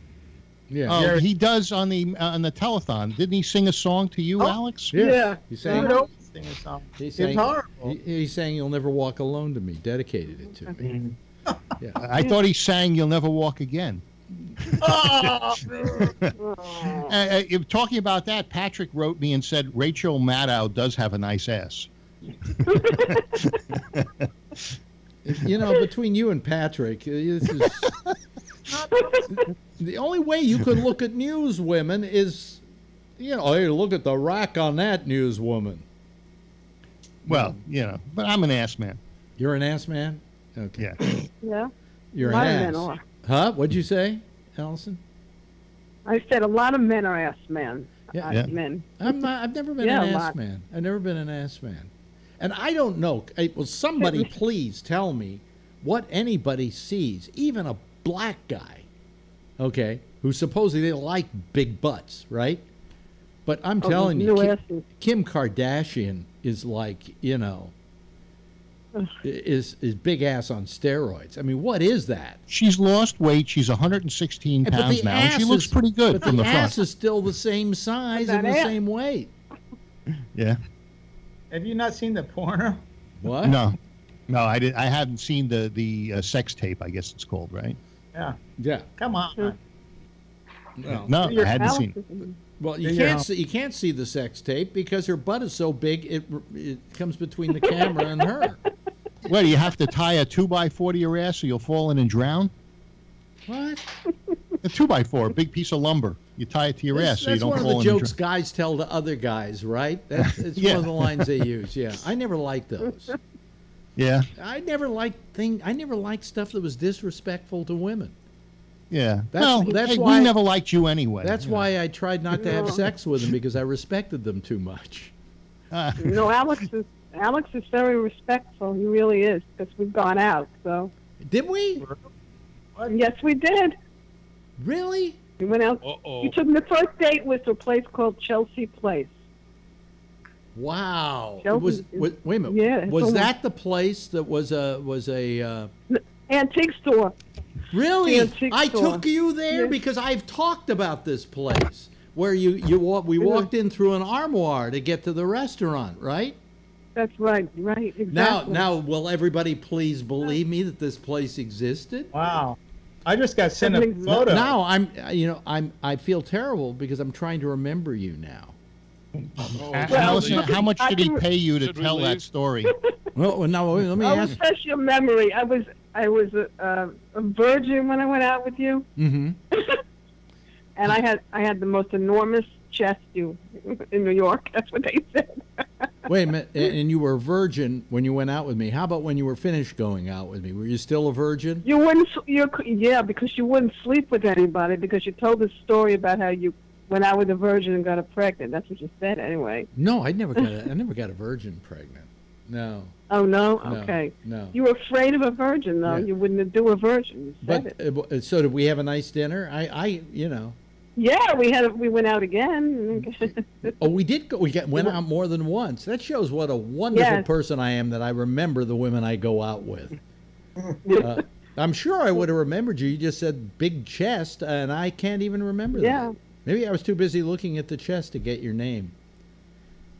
Yeah. Oh, he does on the telethon. Didn't he sing a song to you, Alex? Yeah. He sang. He would sing a song. He sang, it's horrible. He sang "You'll Never Walk Alone" to me. Dedicated it to me. Yeah. I thought he sang "You'll Never Walk Again." Talking about that, Patrick wrote me and said Rachel Maddow does have a nice ass. Between you and Patrick, this is the only way you could look at newswomen is, hey, look at the rack on that newswoman. Well, but I'm an ass man. You're an ass man? Okay. Yeah. Yeah. You're an ass. Huh? What'd you say, Allison? I said a lot of men are ass men. Yeah. Men. I've never been an ass man. I've never been an ass man. And I don't know. Will somebody please tell me what anybody sees, even a black guy, okay, who supposedly they like big butts, right? But I'm telling you, Kim Kardashian is like, is big ass on steroids. I mean, what is that? She's lost weight. She's 116 pounds now. And she looks pretty good from the front. The ass is still the same size and the same weight. Yeah. Have you not seen the porno? What? No, I haven't seen the sex tape. I guess it's called, right? Yeah. Yeah. Come on. No, I hadn't seen it. Well, you can't see the sex tape because her butt is so big it comes between the camera and her. Well, do you have to tie a 2x4 to your ass so you'll fall in and drown? What? A 2x4, a big piece of lumber. You tie it to your ass so you don't fall in and drown. That's one of the jokes guys tell to other guys, right? It's one of the lines they use. Yeah, I never liked those. Yeah. I never liked stuff that was disrespectful to women. Yeah. That's why we never liked you anyway. That's why I tried not to have sex with them, because I respected them too much. Alex is very respectful. He really is, because we've gone out. So. Did we? Yes, we did. Really? We went out. You took the first date was to a place called Chelsea Place. Wow. Chelsea, wait a minute. Yeah. Was that the place that was a antique store? Really? I took you there because I've talked about this place where we walked in through an armoire to get to the restaurant, right? That's right, exactly. Now, will everybody please believe me that this place existed? Wow. I just got sent a photo. Now I feel terrible because I'm trying to remember you now. Allison, how much did he pay you to tell that story? Well, now let me ask. I'll refresh your memory. I was a virgin when I went out with you. Mm-hmm. And I had the most enormous chest in New York. That's what they said. Wait a minute, and you were a virgin when you went out with me. How about when you were finished going out with me? Were you still a virgin? You wouldn't. Because you wouldn't sleep with anybody because you told the story about how you went out with a virgin and got her pregnant. That's what you said, anyway. No, I never got a virgin pregnant. No. Oh no. Okay. No. You were afraid of a virgin, though. Yeah. You wouldn't do a virgin. You said it. So did we have a nice dinner? Yeah, we went out again. Oh, we did go. Went out more than once. That shows what a wonderful person I am, that I remember the women I go out with. I'm sure I would have remembered you. You just said big chest, and I can't even remember that. Maybe I was too busy looking at the chest to get your name.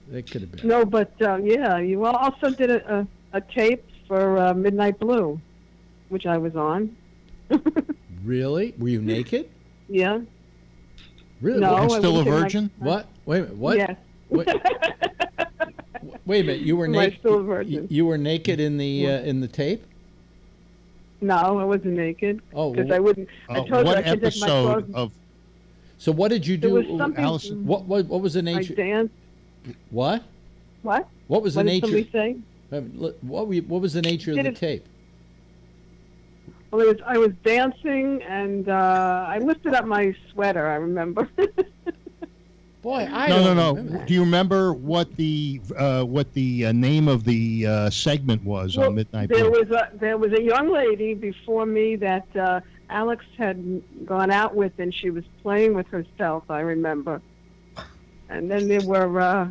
That could have been. No, but you also did a tape for Midnight Blue, which I was on. Really? Were you naked? Yeah. Really? No, And I still a was in my- virgin? What? Wait a minute. What? Yes. Wait a minute. You were Am I naked. still a virgin? You were naked in the tape? No, I wasn't naked. Oh, because I wouldn't. I told you what I could take my episode clothes. of So what did you There do, was something. Allison? What was the I nature? danced. What? What? What was the What did nature? somebody say? What was the nature of Did the it- tape? Well, I was dancing, and I lifted up my sweater. I remember. Boy, I No. don't remember. Do you remember what the name of the segment was Well, on Midnight there Blue? was a young lady before me that Alex had gone out with, and she was playing with herself. I remember. And then there were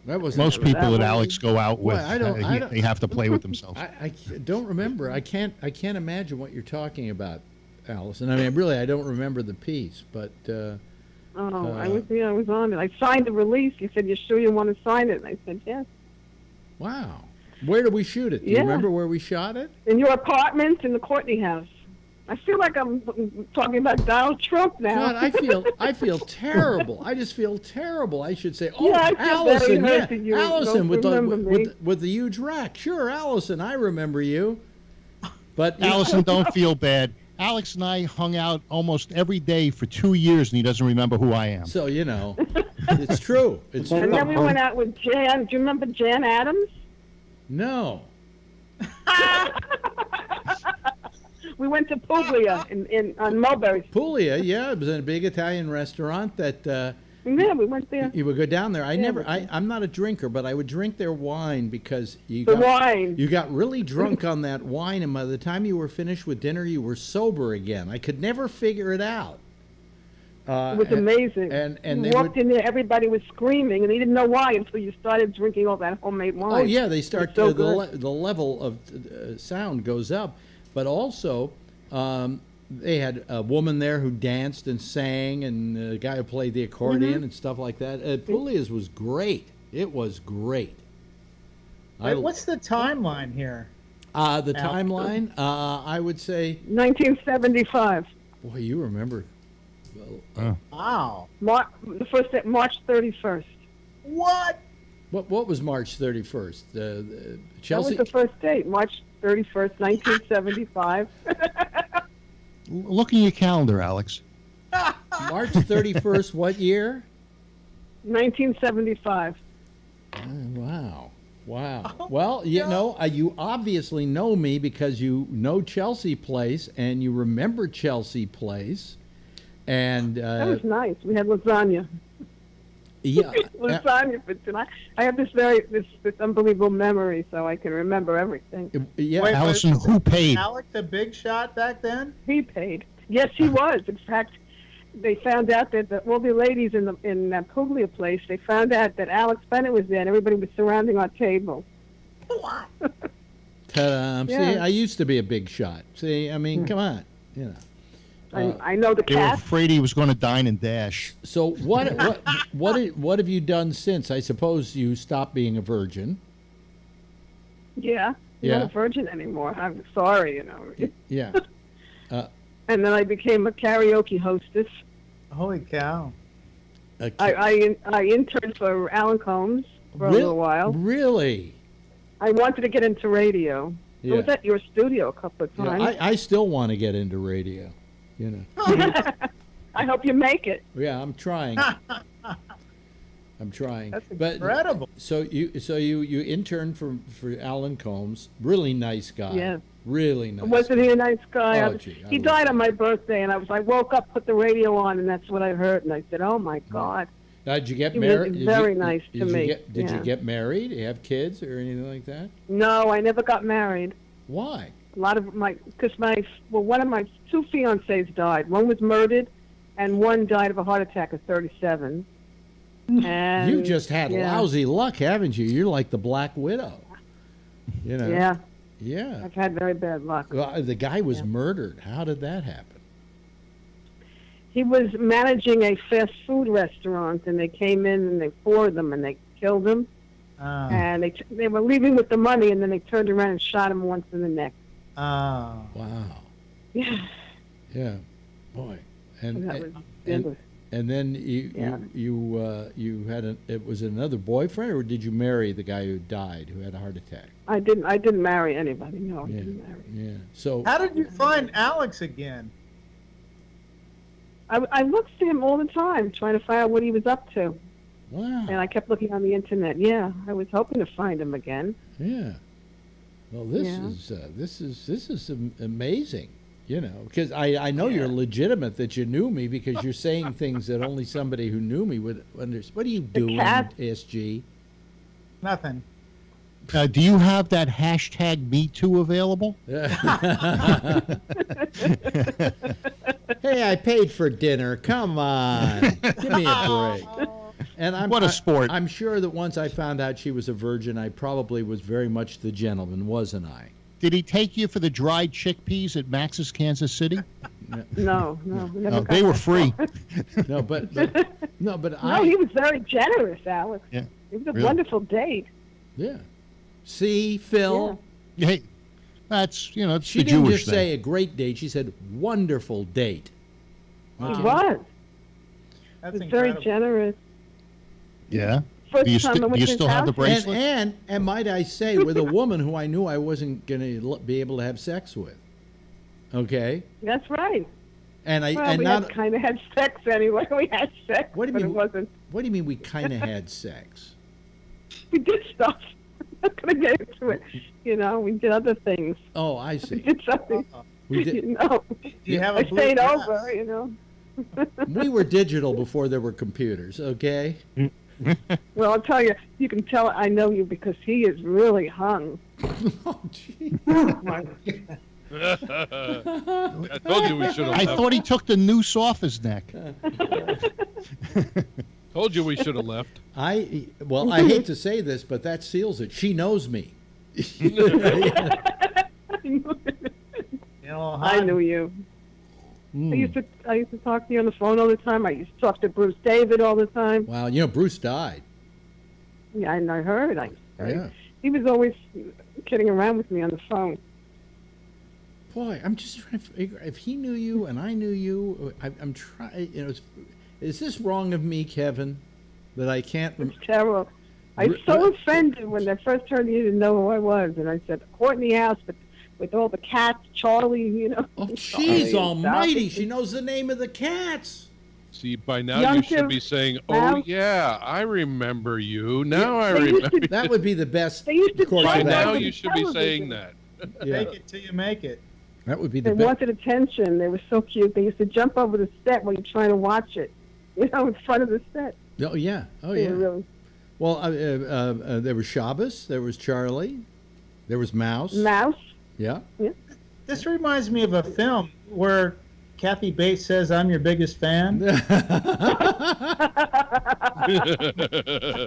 That was Most people that that one. Alex go out Boy, with, I don't- they have to play with themselves. I don't remember. I can't imagine what you're talking about, Allison. I mean, really, I don't remember the piece, but I was on it. I signed the release. He said, "You sure you want to sign it?" And I said, "Yes." wow. Where did we shoot it? Do you Yeah. remember where we shot it? In your apartment in the Courtney house. I feel like I'm talking about Donald Trump now. God, I feel terrible. I just feel terrible. I should say, oh, Yeah, I feel very Allison, hurt yeah, that you Allison don't with the remember me. with the huge rack. Sure, Allison, I remember you. But Allison, don't feel bad. Alex and I hung out almost every day for 2 years, and he doesn't remember who I am. So you know, it's true. It's And true. then we went out with Jan. Do you remember Jan Adams? No. We went to Puglia on Mulberry. Puglia, yeah, it was in a big Italian restaurant that Yeah, we went there. you would go down there. I'm not a drinker, but I would drink their wine because you got really drunk on that wine, and by the time you were finished with dinner, you were sober again. I could never figure it out. It was amazing. And you they walked in there, everybody was screaming, and they didn't know why until you started drinking all that homemade wine. Oh yeah, they start It's so the level of sound goes up, but also they had a woman there who danced and sang, and a guy who played the accordion and stuff like that. Puglia's was great. It was great. Wait, what's the timeline here? The timeline, I would say. 1975. Boy, you remember. Wow. The first day, March 31st. What? What was March 31st? That Chelsea. was the first date, March 31st, 1975. Look in your calendar, Alex. March 31st. What year? 1975. Wow. Wow. Well, you know, you obviously know me because you know Chelsea Place and you remember Chelsea Place. And That was nice. We had lasagna. yeah, Lasagna for tonight. I have this unbelievable memory, so I can remember everything. yeah. Wait, Allison, who paid? Alec the big shot back then? He paid. Yes, he was. In fact, they found out that all the ladies in that Puglia place, they found out that Alex Bennett was there, and everybody was surrounding our table. Ta-da. See, Yeah. I used to be a big shot. See, I mean, come on, you know. I know the They were cat. afraid he was going to dine and dash. So what have you done since? I suppose you stopped being a virgin. Yeah. I'm Yeah. not a virgin anymore. I'm sorry, you know. Yeah. And then I became a karaoke hostess. Holy cow. I interned for Alan Combs for a little while. Really? I wanted to get into radio. Yeah. I was at your studio a couple of Yeah, times. I still want to get into radio. You know. I hope you make it. Yeah, I'm trying. I'm trying. That's But incredible. so you interned for Alan Combs. Really nice guy. Yeah. Really nice. Wasn't he a nice guy? Oh, gee, I He love died him. on my birthday, and I woke up, put the radio on, and that's what I heard. And I said, "Oh my God!" Now, did you get He was married? very nice to me. Did you Yeah. get married? Do you have kids or anything like that? No, I never got married. Why? A lot of one of my two fiancés died. One was murdered, and one died of a heart attack at 37. And You've just had yeah. lousy luck, haven't you? You're like the Black Widow. You know. Yeah, Yeah. I've had very bad luck. Well, the guy was murdered. How did that happen? He was managing a fast food restaurant, and they came in and they four of them, and they killed him. And they were leaving with the money, and then they turned around and shot him once in the neck. Wow. Yeah. Yeah. Boy. And That was and then you had it was another boyfriend, or did you marry the guy who died, who had a heart attack? I didn't marry anybody. No, I didn't marry. Yeah. So How did you find Alex again? I looked for him all the time, trying to find out what he was up to. wow. And I kept looking on the internet. Yeah, I was hoping to find him again. Yeah. Well, this Yeah. is amazing. You know, because I know you're legitimate, that you knew me, because you're saying things that only somebody who knew me would understand. What are you doing, cat. SG? Nothing. Do you have that hashtag #MeToo available? Hey, I paid for dinner. Come on, give me a break. And What a sport. I'm sure that once I found out she was a virgin, I probably was very much the gentleman, wasn't I? Did he take you for the dried chickpeas at Max's Kansas City? No, never No, got they were that free. far. No, he was very generous, Alex. Yeah, It was a really? wonderful date. Yeah. See, Phil. Hey, that's it's She the didn't Jewish just thing. say a great date. She said wonderful date. He was. That's He was very incredible. generous. Yeah. First Do you, time I went do you to his still have the house. bracelet? And might I say, with a woman who I knew I wasn't going to be able to have sex with. Okay. That's right. And I Well, and we not. kind of had sex anyway. We had sex, What do you but mean? it wasn't. What do you mean we kind of had sex? We did stuff. I'm not gonna get into it. We did other things. Oh, I We see. did something. We did. Do you have a I blue stayed dress? over. We were digital before there were computers. Okay. Well, I'll tell you. You can tell I know you because he is really hung. Oh, gee. I told you we should have I left. thought he took the noose off his neck. Told you we should have left. I hate to say this, but that seals it. She knows me. I knew you. I used to talk to you on the phone all the time. I used to talk to Bruce David all the time. Wow, Bruce died. Yeah, and I heard. Yeah. He was always kidding around with me on the phone. Boy, I'm just trying to figure if he knew you and I knew you. I'm trying. Is this wrong of me, Kevin, that I can't? It's terrible. I was so offended when I first heard you didn't know who I was, and I said Courtney House, but with all the cats, Charlie, Oh, Charlie jeez and almighty! Sally. She knows the name of the cats. See, by now Young you should Tim be saying, Mouse. "Oh yeah, I remember you." Now I They used remember. to- That would be the best. They used to course By of jump now over action. you the should be television. saying that. Yeah, Fake it till you make it. that would be They the best. wanted attention. They were so cute. They used to jump over the set while you're trying to watch it, in front of the set. Oh yeah, oh They yeah. were really Well, there was Shabbos, there was Charlie, there was Mouse. Mouse. Yeah. This reminds me of a film where Kathy Bates says, "I'm your biggest fan."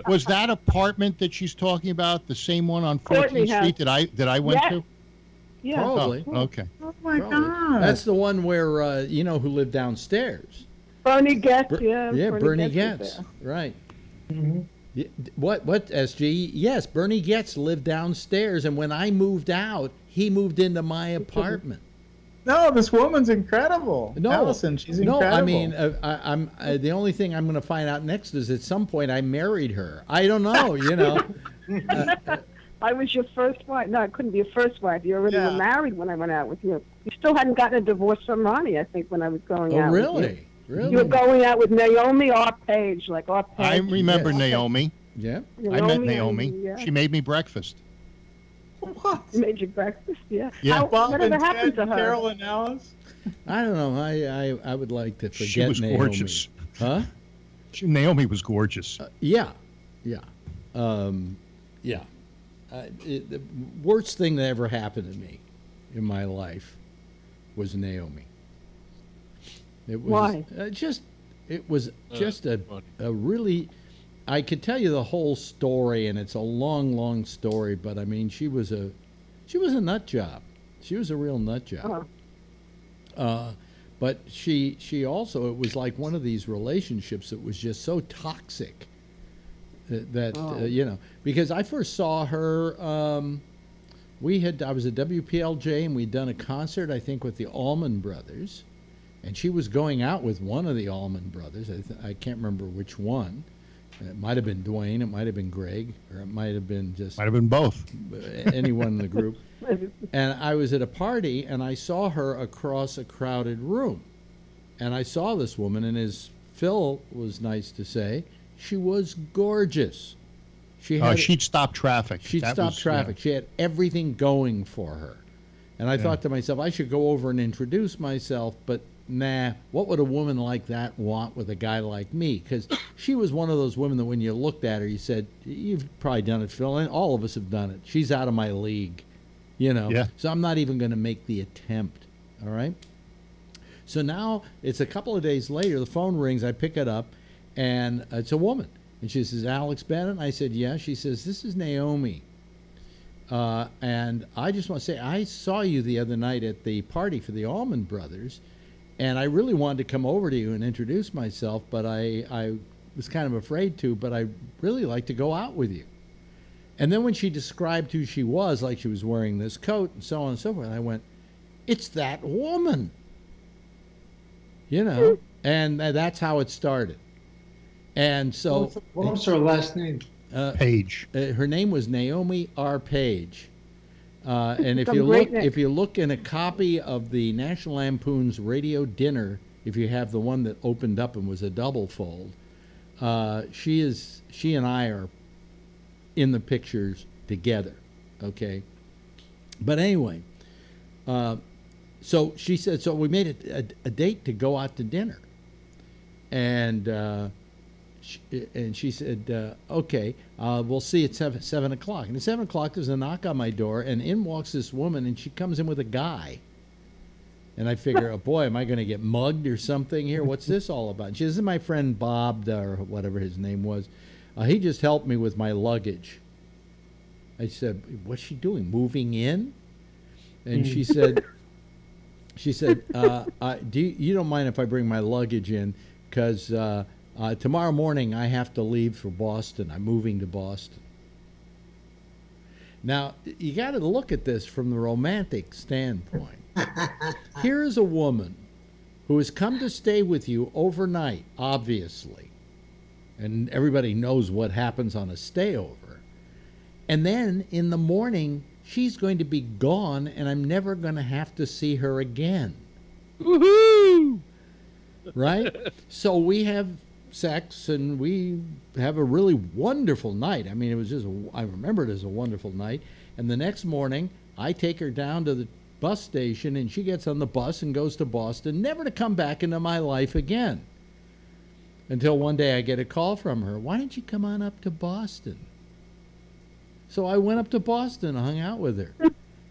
Was that apartment that she's talking about the same one on Courtney 14th House. Street that I went Yes. to? Yeah. Probably. Oh, okay. Oh my Probably. God! That's the one where who lived downstairs. Bernie Getz. Yeah, Bernie was Getz. there. Right. Mm-hmm. Yeah, what SG? Yes, Bernie Getz lived downstairs, and when I moved out, he moved into my apartment. No, this woman's incredible. No, Allison, she's no. incredible. I mean, I'm the only thing I'm going to find out next is at some point I married her. I don't know, I was your first wife. No, I couldn't be your first wife. You already Yeah. were married when I went out with you. You still hadn't gotten a divorce from Ronnie, I think, when I was going Oh, out. with really? you. Really? You were going out with Naomi or Paige, like or Paige. I remember Yes. Naomi. Yeah. I met and- Naomi. yeah. She made me breakfast. what? Made you breakfast, yeah. Yeah. Bob Whatever and happened Ted, to her? Carol and Alice. I don't know. I would like to forget She was Naomi. gorgeous. Huh? Naomi was gorgeous. Yeah. Yeah. The worst thing that ever happened to me in my life was Naomi. It was Why? It was just a really. I could tell you the whole story, and it's a long, long story. But I mean, she was a nut job. She was a real nut job. But she also, it was like one of these relationships that was just so toxic You know, because I first saw her. I was at WPLJ and we'd done a concert, I think, with the Allman Brothers, and she was going out with one of the Allman Brothers. I can't remember which one. It might have been Dwayne, it might have been Greg, or it might have been just... Might have been both. Anyone in the group. And I was at a party, and I saw her across a crowded room. And I saw this woman, and as Phil was nice to say, she was gorgeous. She'd stop traffic. She'd stop traffic. Yeah. She had everything going for her. And I thought to myself, I should go over and introduce myself, but nah, what would a woman like that want with a guy like me? Because she was one of those women that when you looked at her, you said, you've probably done it, Phil, and all of us have done it. She's out of my league, you know. Yeah. So I'm not even going to make the attempt, all right? So now it's a couple of days later, the phone rings, I pick it up, and it's a woman. And she says, Alex Bennett? I said, yeah. She says, this is Naomi. And I just want to say, I saw you the other night at the party for the Allman Brothers, and I really wanted to come over to you and introduce myself, but I was kind of afraid to, but I really like to go out with you. And then when she described who she was, like she was wearing this coat and so on and so forth, I went, it's that woman. You know, and that's how it started. And so, what was her last name? Page. Her name was Naomi R. Page. And if you look in a copy of the National Lampoon's Radio Dinner, if you have the one that opened up and was a double fold, she and I are in the pictures together. Okay. But anyway, so she said, so we made a date to go out to dinner, and she said, okay, we'll see at 7 o'clock. And at 7 o'clock, there's a knock on my door, and in walks this woman, and she comes in with a guy. And I figure, oh boy, am I going to get mugged or something here? What's this all about? And she says, this is my friend Bob, or whatever his name was. He just helped me with my luggage. I said, what's she doing, moving in? And she said, you don't mind if I bring my luggage in, because tomorrow morning I have to leave for Boston. I'm moving to Boston. Now, you got to look at this from the romantic standpoint. Here is a woman who has come to stay with you overnight, obviously. And everybody knows what happens on a stayover. And then in the morning, she's going to be gone, and I'm never going to have to see her again. Woohoo! Right? So we have sex, and we have a really wonderful night. I mean, it was just, I remember it as a wonderful night. And the next morning, I take her down to the bus station, and she gets on the bus and goes to Boston, never to come back into my life again. Until one day I get a call from her. Why don't you come on up to Boston? So I went up to Boston and hung out with her.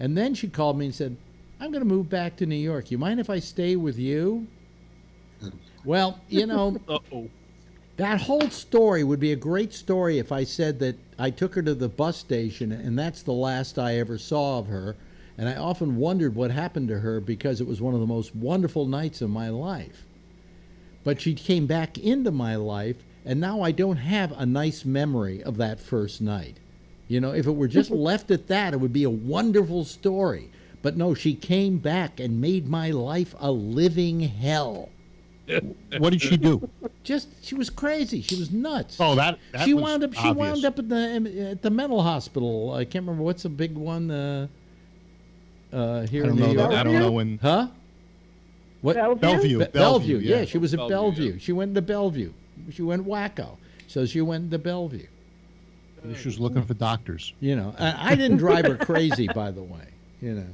And then she called me and said, I'm going to move back to New York. You mind if I stay with you? Well, you know, that whole story would be a great story if I said that I took her to the bus station, and that's the last I ever saw of her. And I often wondered what happened to her, because it was one of the most wonderful nights of my life. But she came back into my life, and now I don't have a nice memory of that first night. You know, if it were just left at that, it would be a wonderful story. But no, she came back and made my life a living hell. What did she do? She was crazy. She was nuts. Oh, that she was wound up. obvious. She wound up at the mental hospital. I can't remember what's the big one here in New York. I don't know when. Huh? What? Bellevue. Bellevue. Yeah, she was at Bellevue. Yeah. She went into Bellevue. She went wacko. So she went into Bellevue. She was looking for doctors. You know, I didn't drive her crazy, by the way. You know,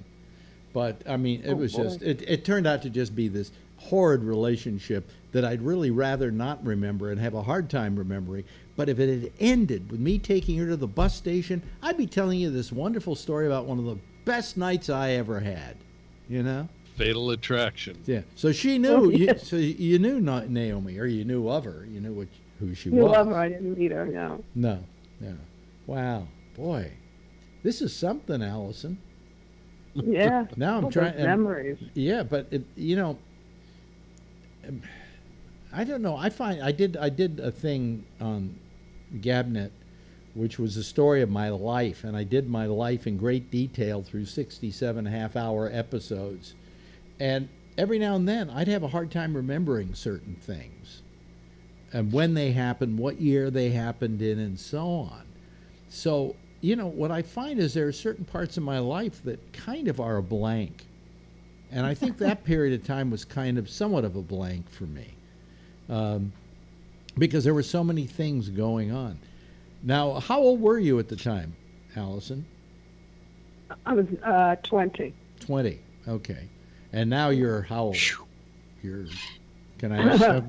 but I mean, it was just. It turned out to just be this horrid relationship that I'd really rather not remember and have a hard time remembering. But if it had ended with me taking her to the bus station, I'd be telling you this wonderful story about one of the best nights I ever had. You know. Fatal Attraction. Yeah. So she knew. So you knew Naomi, or you knew of her. You knew who she was. Knew of her. I didn't meet her. No. No. Yeah. Wow. Boy, this is something, Allison. Yeah. Now I'm trying. Memories. Yeah, but you know, I don't know. I find I did a thing on Gabnet, which was the story of my life, and I did my life in great detail through 67 half-hour episodes. And every now and then, I'd have a hard time remembering certain things, and when they happened, what year they happened in, and so on. So, you know, what I find is there are certain parts of my life that kind of are a blank. And I think that period of time was kind of somewhat of a blank for me, because there were so many things going on. Now, how old were you at the time, Allison? I was 20. 20, okay. And now you're how old? You're, can I ask?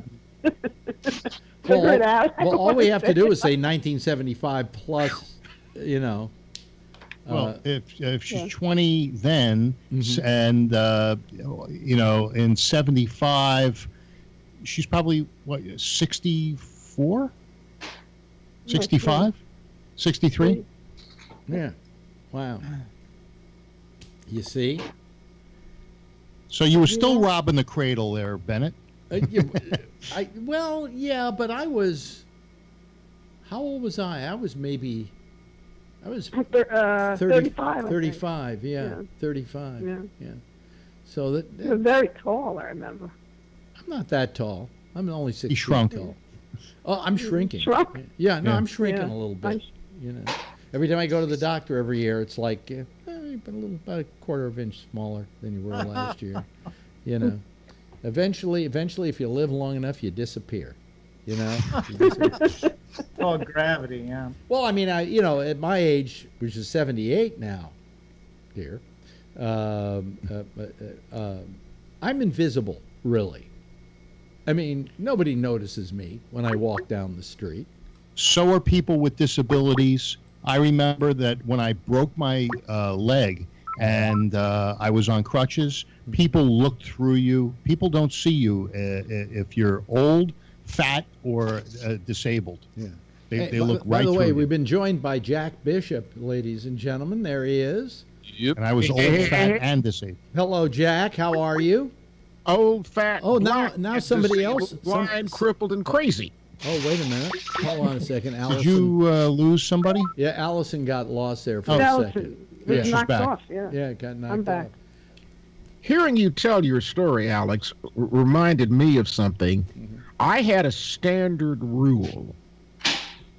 Figure it out. Well, all we have to do is say 1975 plus, you know. Well, if she's 20 then, and you know, in 75, she's probably what, 64, 65, 63. Yeah. Wow. You see. So you were still robbing the cradle there, Bennett. Well, yeah, but I was. How old was I? I was 35. 35, yeah. 35. Yeah. So that you were very tall, I remember. I'm not that tall. I'm only 6 He feet shrunk. tall. Oh, I'm shrinking. Shrunk? Yeah, no, Yeah. I'm shrinking a little bit. You know, every time I go to the doctor every year, it's like you've been about a quarter of an inch smaller than you were last year. You know, eventually, if you live long enough, you disappear. You know. Oh, gravity, yeah. Well, I mean, you know, at my age, which is 78 now, dear, I'm invisible, really. I mean, nobody notices me when I walk down the street. So are people with disabilities. I remember that when I broke my leg and I was on crutches, people looked through you. People don't see you if you're old, fat, or disabled. Yeah. They look right By the through way, you. we've been joined by Jack Bishop, ladies and gentlemen. There he is. Yep. And I was old, fat, and disabled. Hello, Jack. How are you? Old, fat, Oh, black, now and somebody disabled, else. blind, crippled, and crazy. Oh, wait a minute. Hold on a second, Allison. Did you lose somebody? Yeah, Allison got lost there for a Allison second. was Yeah. knocked back. off, yeah. Yeah, it got knocked I'm back. off. Hearing you tell your story, Alex, reminded me of something. I had a standard rule.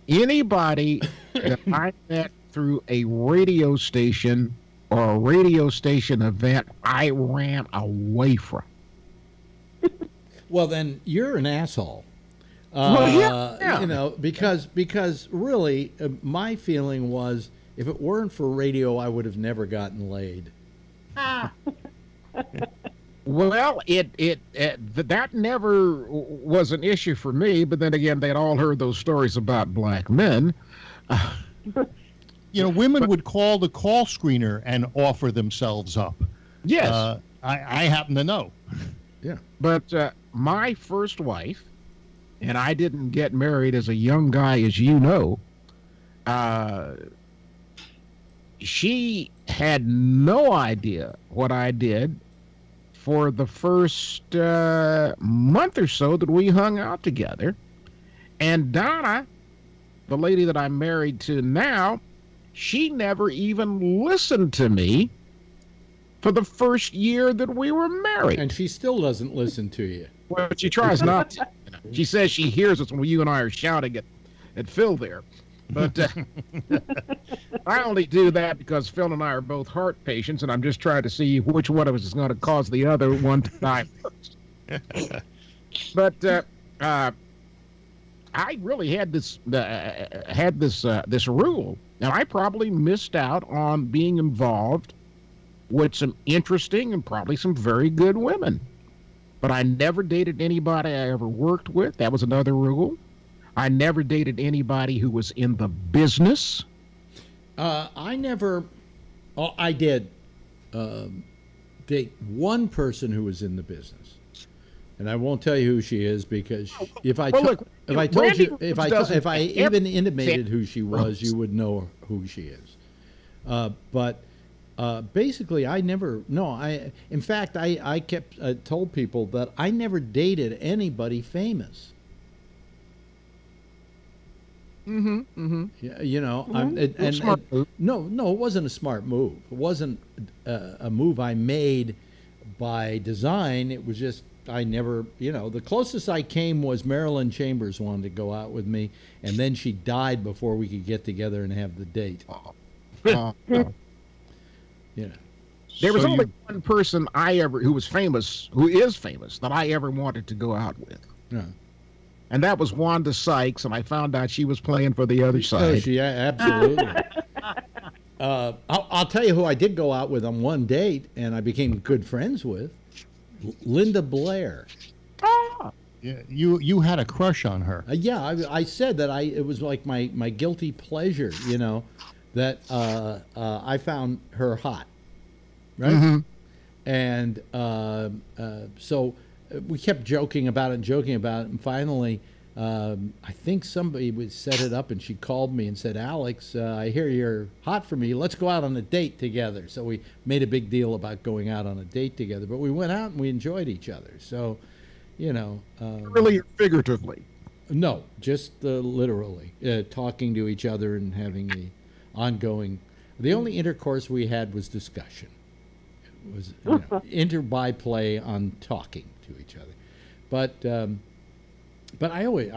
Anybody that I met through a radio station or a radio station event, I ran away from. Well, then you're an asshole. Well, yeah. You know, because really, my feeling was if it weren't for radio, I would have never gotten laid. Well, that never was an issue for me, but then again, they'd all heard those stories about black men. You know, women would call the call screener and offer themselves up. Yes. I happen to know. Yeah. But my first wife, and I didn't get married as a young guy, as you know, she had no idea what I did for the first month or so that we hung out together. And Donna, the lady that I'm married to now, she never even listened to me for the first year that we were married. And she still doesn't listen to you. Well, she tries not to. She says she hears us when you and I are shouting at Phil there. But I only do that because Phil and I are both heart patients, and I'm just trying to see which one of us is going to cause the other one to die first. But I really had this rule, and I probably missed out on being involved with some interesting and probably some very good women. But I never dated anybody I ever worked with. That was another rule. I never dated anybody who was in the business. I never. Oh, I did date one person who was in the business, and I won't tell you who she is because if I even intimated who she was, you would know who she is. But basically, I never. No, in fact, I kept told people that I never dated anybody famous. Yeah, you know, Smart move. no, it wasn't a smart move. It wasn't a move I made by design. It was just I never, you know, the closest I came was Marilyn Chambers wanted to go out with me, and then she died before we could get together and have the date. You know, There was So only you- one person who is famous, that I ever wanted to go out with. yeah. And that was Wanda Sykes, and I found out she was playing for the other Oh, side. she absolutely. I'll tell you who I did go out with on one date, and I became good friends with. Linda Blair. Yeah, you had a crush on her. Yeah, I said that it was like my guilty pleasure, you know, that I found her hot, right? And so we kept joking about it, and finally, I think somebody would set it up, and she called me and said, "Alex, I hear you're hot for me. Let's go out on a date together." So we made a big deal about going out on a date together, but we went out and we enjoyed each other. So, you know, Really or figuratively? no, just literally talking to each other and having the ongoing. The only intercourse we had was discussion. It was inter-by-play on talking to each other, but I always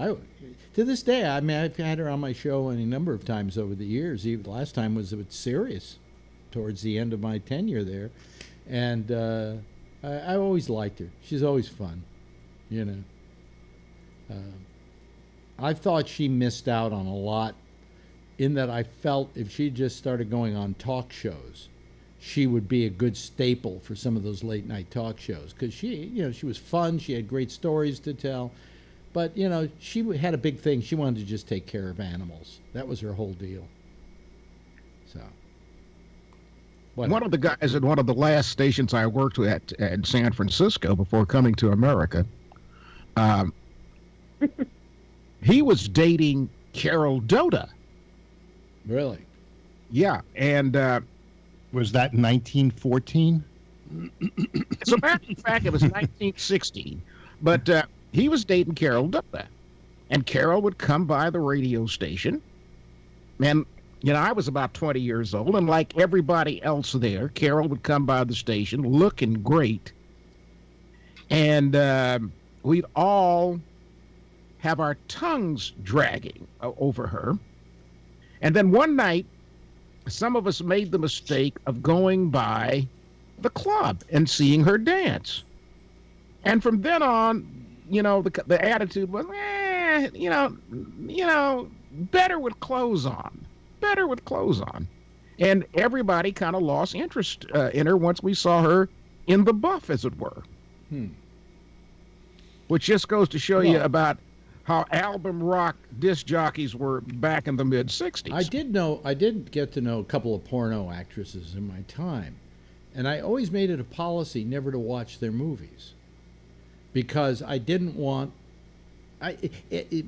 to this day, I mean, I've had her on my show any number of times over the years. Even the last time was with Sirius, towards the end of my tenure there, and I always liked her. She's always fun, you know. I thought she missed out on a lot, in that I felt if she just started going on talk shows, she would be a good staple for some of those late night talk shows, because she was fun. She had great stories to tell. But, you know, she had a big thing. She wanted to just take care of animals. That was her whole deal. So. One of the guys at one of the last stations I worked at in San Francisco before coming to America, he was dating Carol Doda. Really? Yeah, and Was that 1914? as a matter of fact, it was 1916. But he was dating Carol Doda, and Carol would come by the radio station, and you know, I was about 20 years old, and like everybody else there, Carol would come by the station looking great, and we'd all have our tongues dragging over her. And then one night, some of us made the mistake of going by the club and seeing her dance. And from then on, you know, the attitude was, better with clothes on. Better with clothes on. And everybody kind of lost interest in her once we saw her in the buff, as it were. Which just goes to show you about how album rock disc jockeys were back in the mid-'60s. I did get to know a couple of porno actresses in my time. And I always made it a policy never to watch their movies, because I didn't want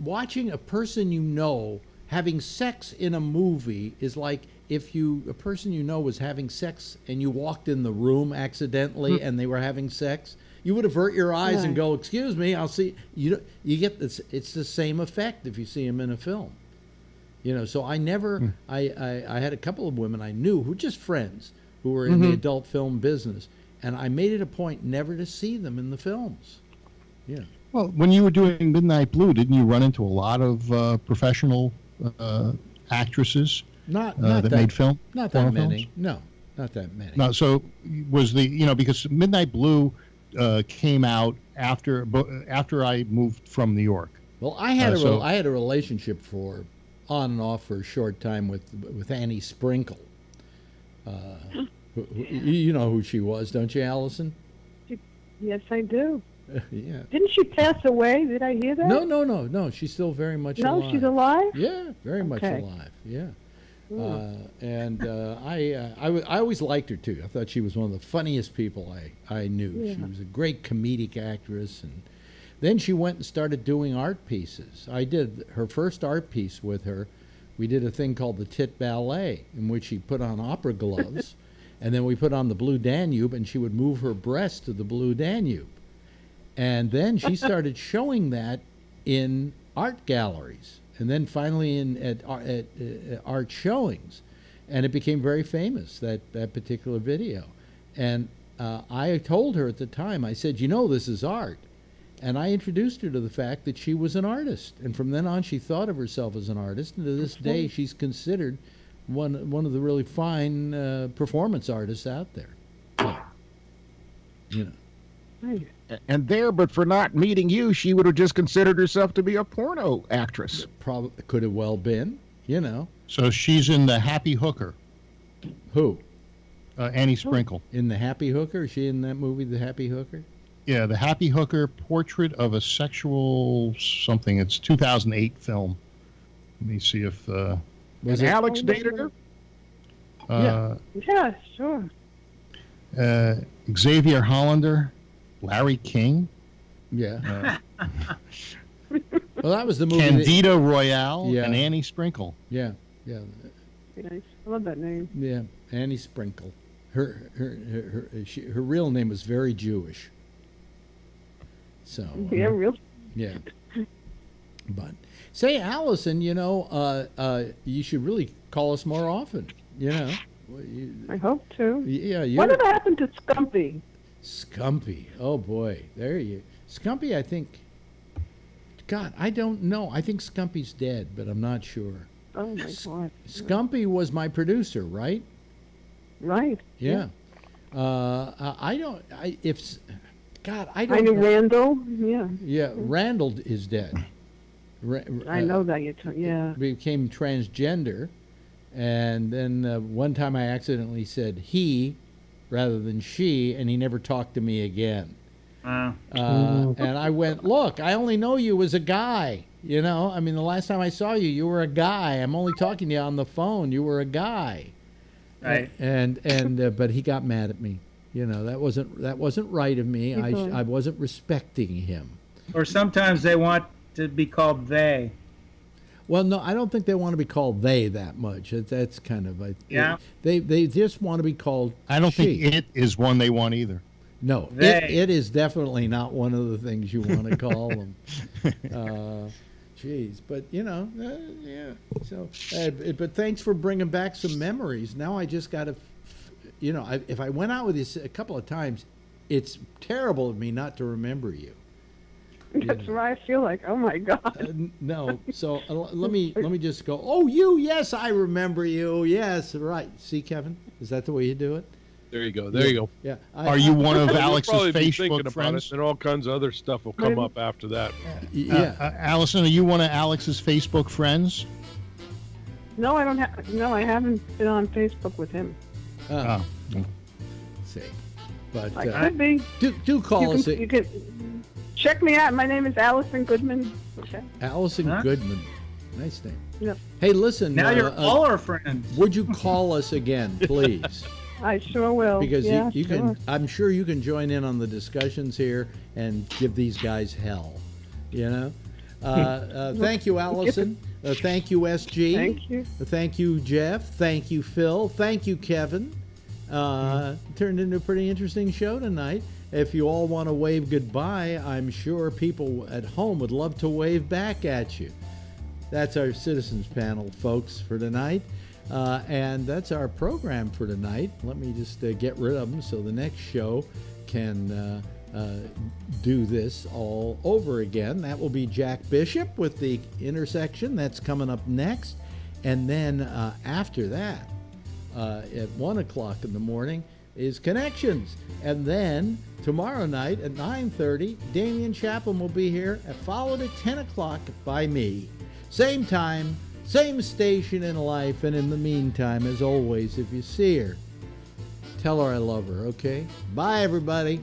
watching a person you know having sex in a movie is like if a person you know was having sex and you walked in the room accidentally and they were having sex. You would avert your eyes and go, "Excuse me, I'll see." You get this. It's the same effect if you see him in a film. You know, so I never. I had a couple of women I knew who were just friends who were in the adult film business, and I made it a point never to see them in the films. Yeah. Well, when you were doing Midnight Blue, didn't you run into a lot of professional actresses Not that made film? Not that porno many. films? No, not that many. No. So was because Midnight Blue came out after I moved from New York. Well, I had a relationship on and off for a short time with Annie Sprinkle. You know who she was, don't you, Allison? Yes, I do. Yeah. Didn't she pass away? Did I hear that? No. She's still very much alive. No, she's alive? Yeah, very much alive. Yeah. I always liked her too. I thought she was one of the funniest people I knew. Yeah. She was a great comedic actress, and then she went and started doing art pieces. I did her first art piece with her. We did a thing called the Tit Ballet, in which she put on opera gloves, and then we put on the Blue Danube, and she would move her breast to the Blue Danube. And then she started showing that in art galleries. and then finally at art showings, and it became very famous, that particular video. And I told her at the time, I said, this is art. And I introduced her to the fact that she was an artist. And from then on, she thought of herself as an artist. And to this day, she's considered one of the really fine performance artists out there. So, And there, but for not meeting you, she would have just considered herself to be a porno actress. Probably could have well been, So she's in The Happy Hooker. Who? Annie Sprinkle. In The Happy Hooker? Is she in that movie, The Happy Hooker? Yeah, The Happy Hooker, Portrait of a Sexual something. It's 2008 film. Let me see if... Was Alex dated her? Yeah, sure. Xavier Hollander, Larry King. Yeah. Well, that was the movie. Candida Royale and Annie Sprinkle. Yeah. Nice. I love that name. Yeah, Annie Sprinkle. Her real name was very Jewish. So. Yeah, real. Yeah. But say, Allison, you should really call us more often. I hope to. Yeah. Whatever happened to Scumpy? Scumpy. Oh boy, Scumpy. I think. God, I don't know. I think Scumpy's dead, but I'm not sure. Oh my God. Scumpy was my producer, right? Right. Yeah. I don't. I knew Randall. Yeah. Yeah, Randall is dead. I know that yeah. Became transgender, and then one time I accidentally said he rather than she, and he never talked to me again. And I went, look, I only know you as a guy. The last time I saw you, you were a guy. I'm only talking to you on the phone. You were a guy. Right. But he got mad at me. That wasn't right of me. I wasn't respecting him. Or sometimes they want to be called they. Well, no, I don't think they want to be called they that much. That's kind of They just want to be called. I don't she. think it is one they want either. No, it is definitely not one of the things you want to call them. Geez, but yeah. So, but thanks for bringing back some memories. Now I just got to, if I went out with you a couple of times, it's terrible of me not to remember you. That's why I feel like, oh my God. No, so let me just go. Oh, you? Yes, I remember you. Yes, right. See, Kevin, is that the way you do it? There you go. There you go. Yeah. Are you one of Alex's probably be Facebook thinking friends? about it, and all kinds of other stuff will come up after that. Yeah. Allison, are you one of Alex's Facebook friends? No, I don't have. No, I haven't been on Facebook with him. See, but I could be. Do call us. You can check me out. My name is Allison Goodman. Okay. Allison Goodman. Nice name. Yep. Hey, listen. Now you're all our friends. Would you call us again, please? I sure will. Because you sure. can. I'm sure you can join in on the discussions here and give these guys hell. Thank you, Allison. Thank you, SG. Thank you. Thank you, Jeff. Thank you, Phil. Thank you, Kevin. Turned into a pretty interesting show tonight. If you all want to wave goodbye, I'm sure people at home would love to wave back at you. That's our citizens panel, folks, for tonight. And that's our program for tonight. Let me just get rid of them so the next show can do this all over again. That will be Jack Bishop with the intersection. That's coming up next. And then after that, at 1 o'clock in the morning, is Connections. And then tomorrow night at 9:30, Damian Chaplin will be here, followed at 10 o'clock by me. Same time, same station in life, and in the meantime, as always, if you see her, tell her I love her, okay? Bye, everybody.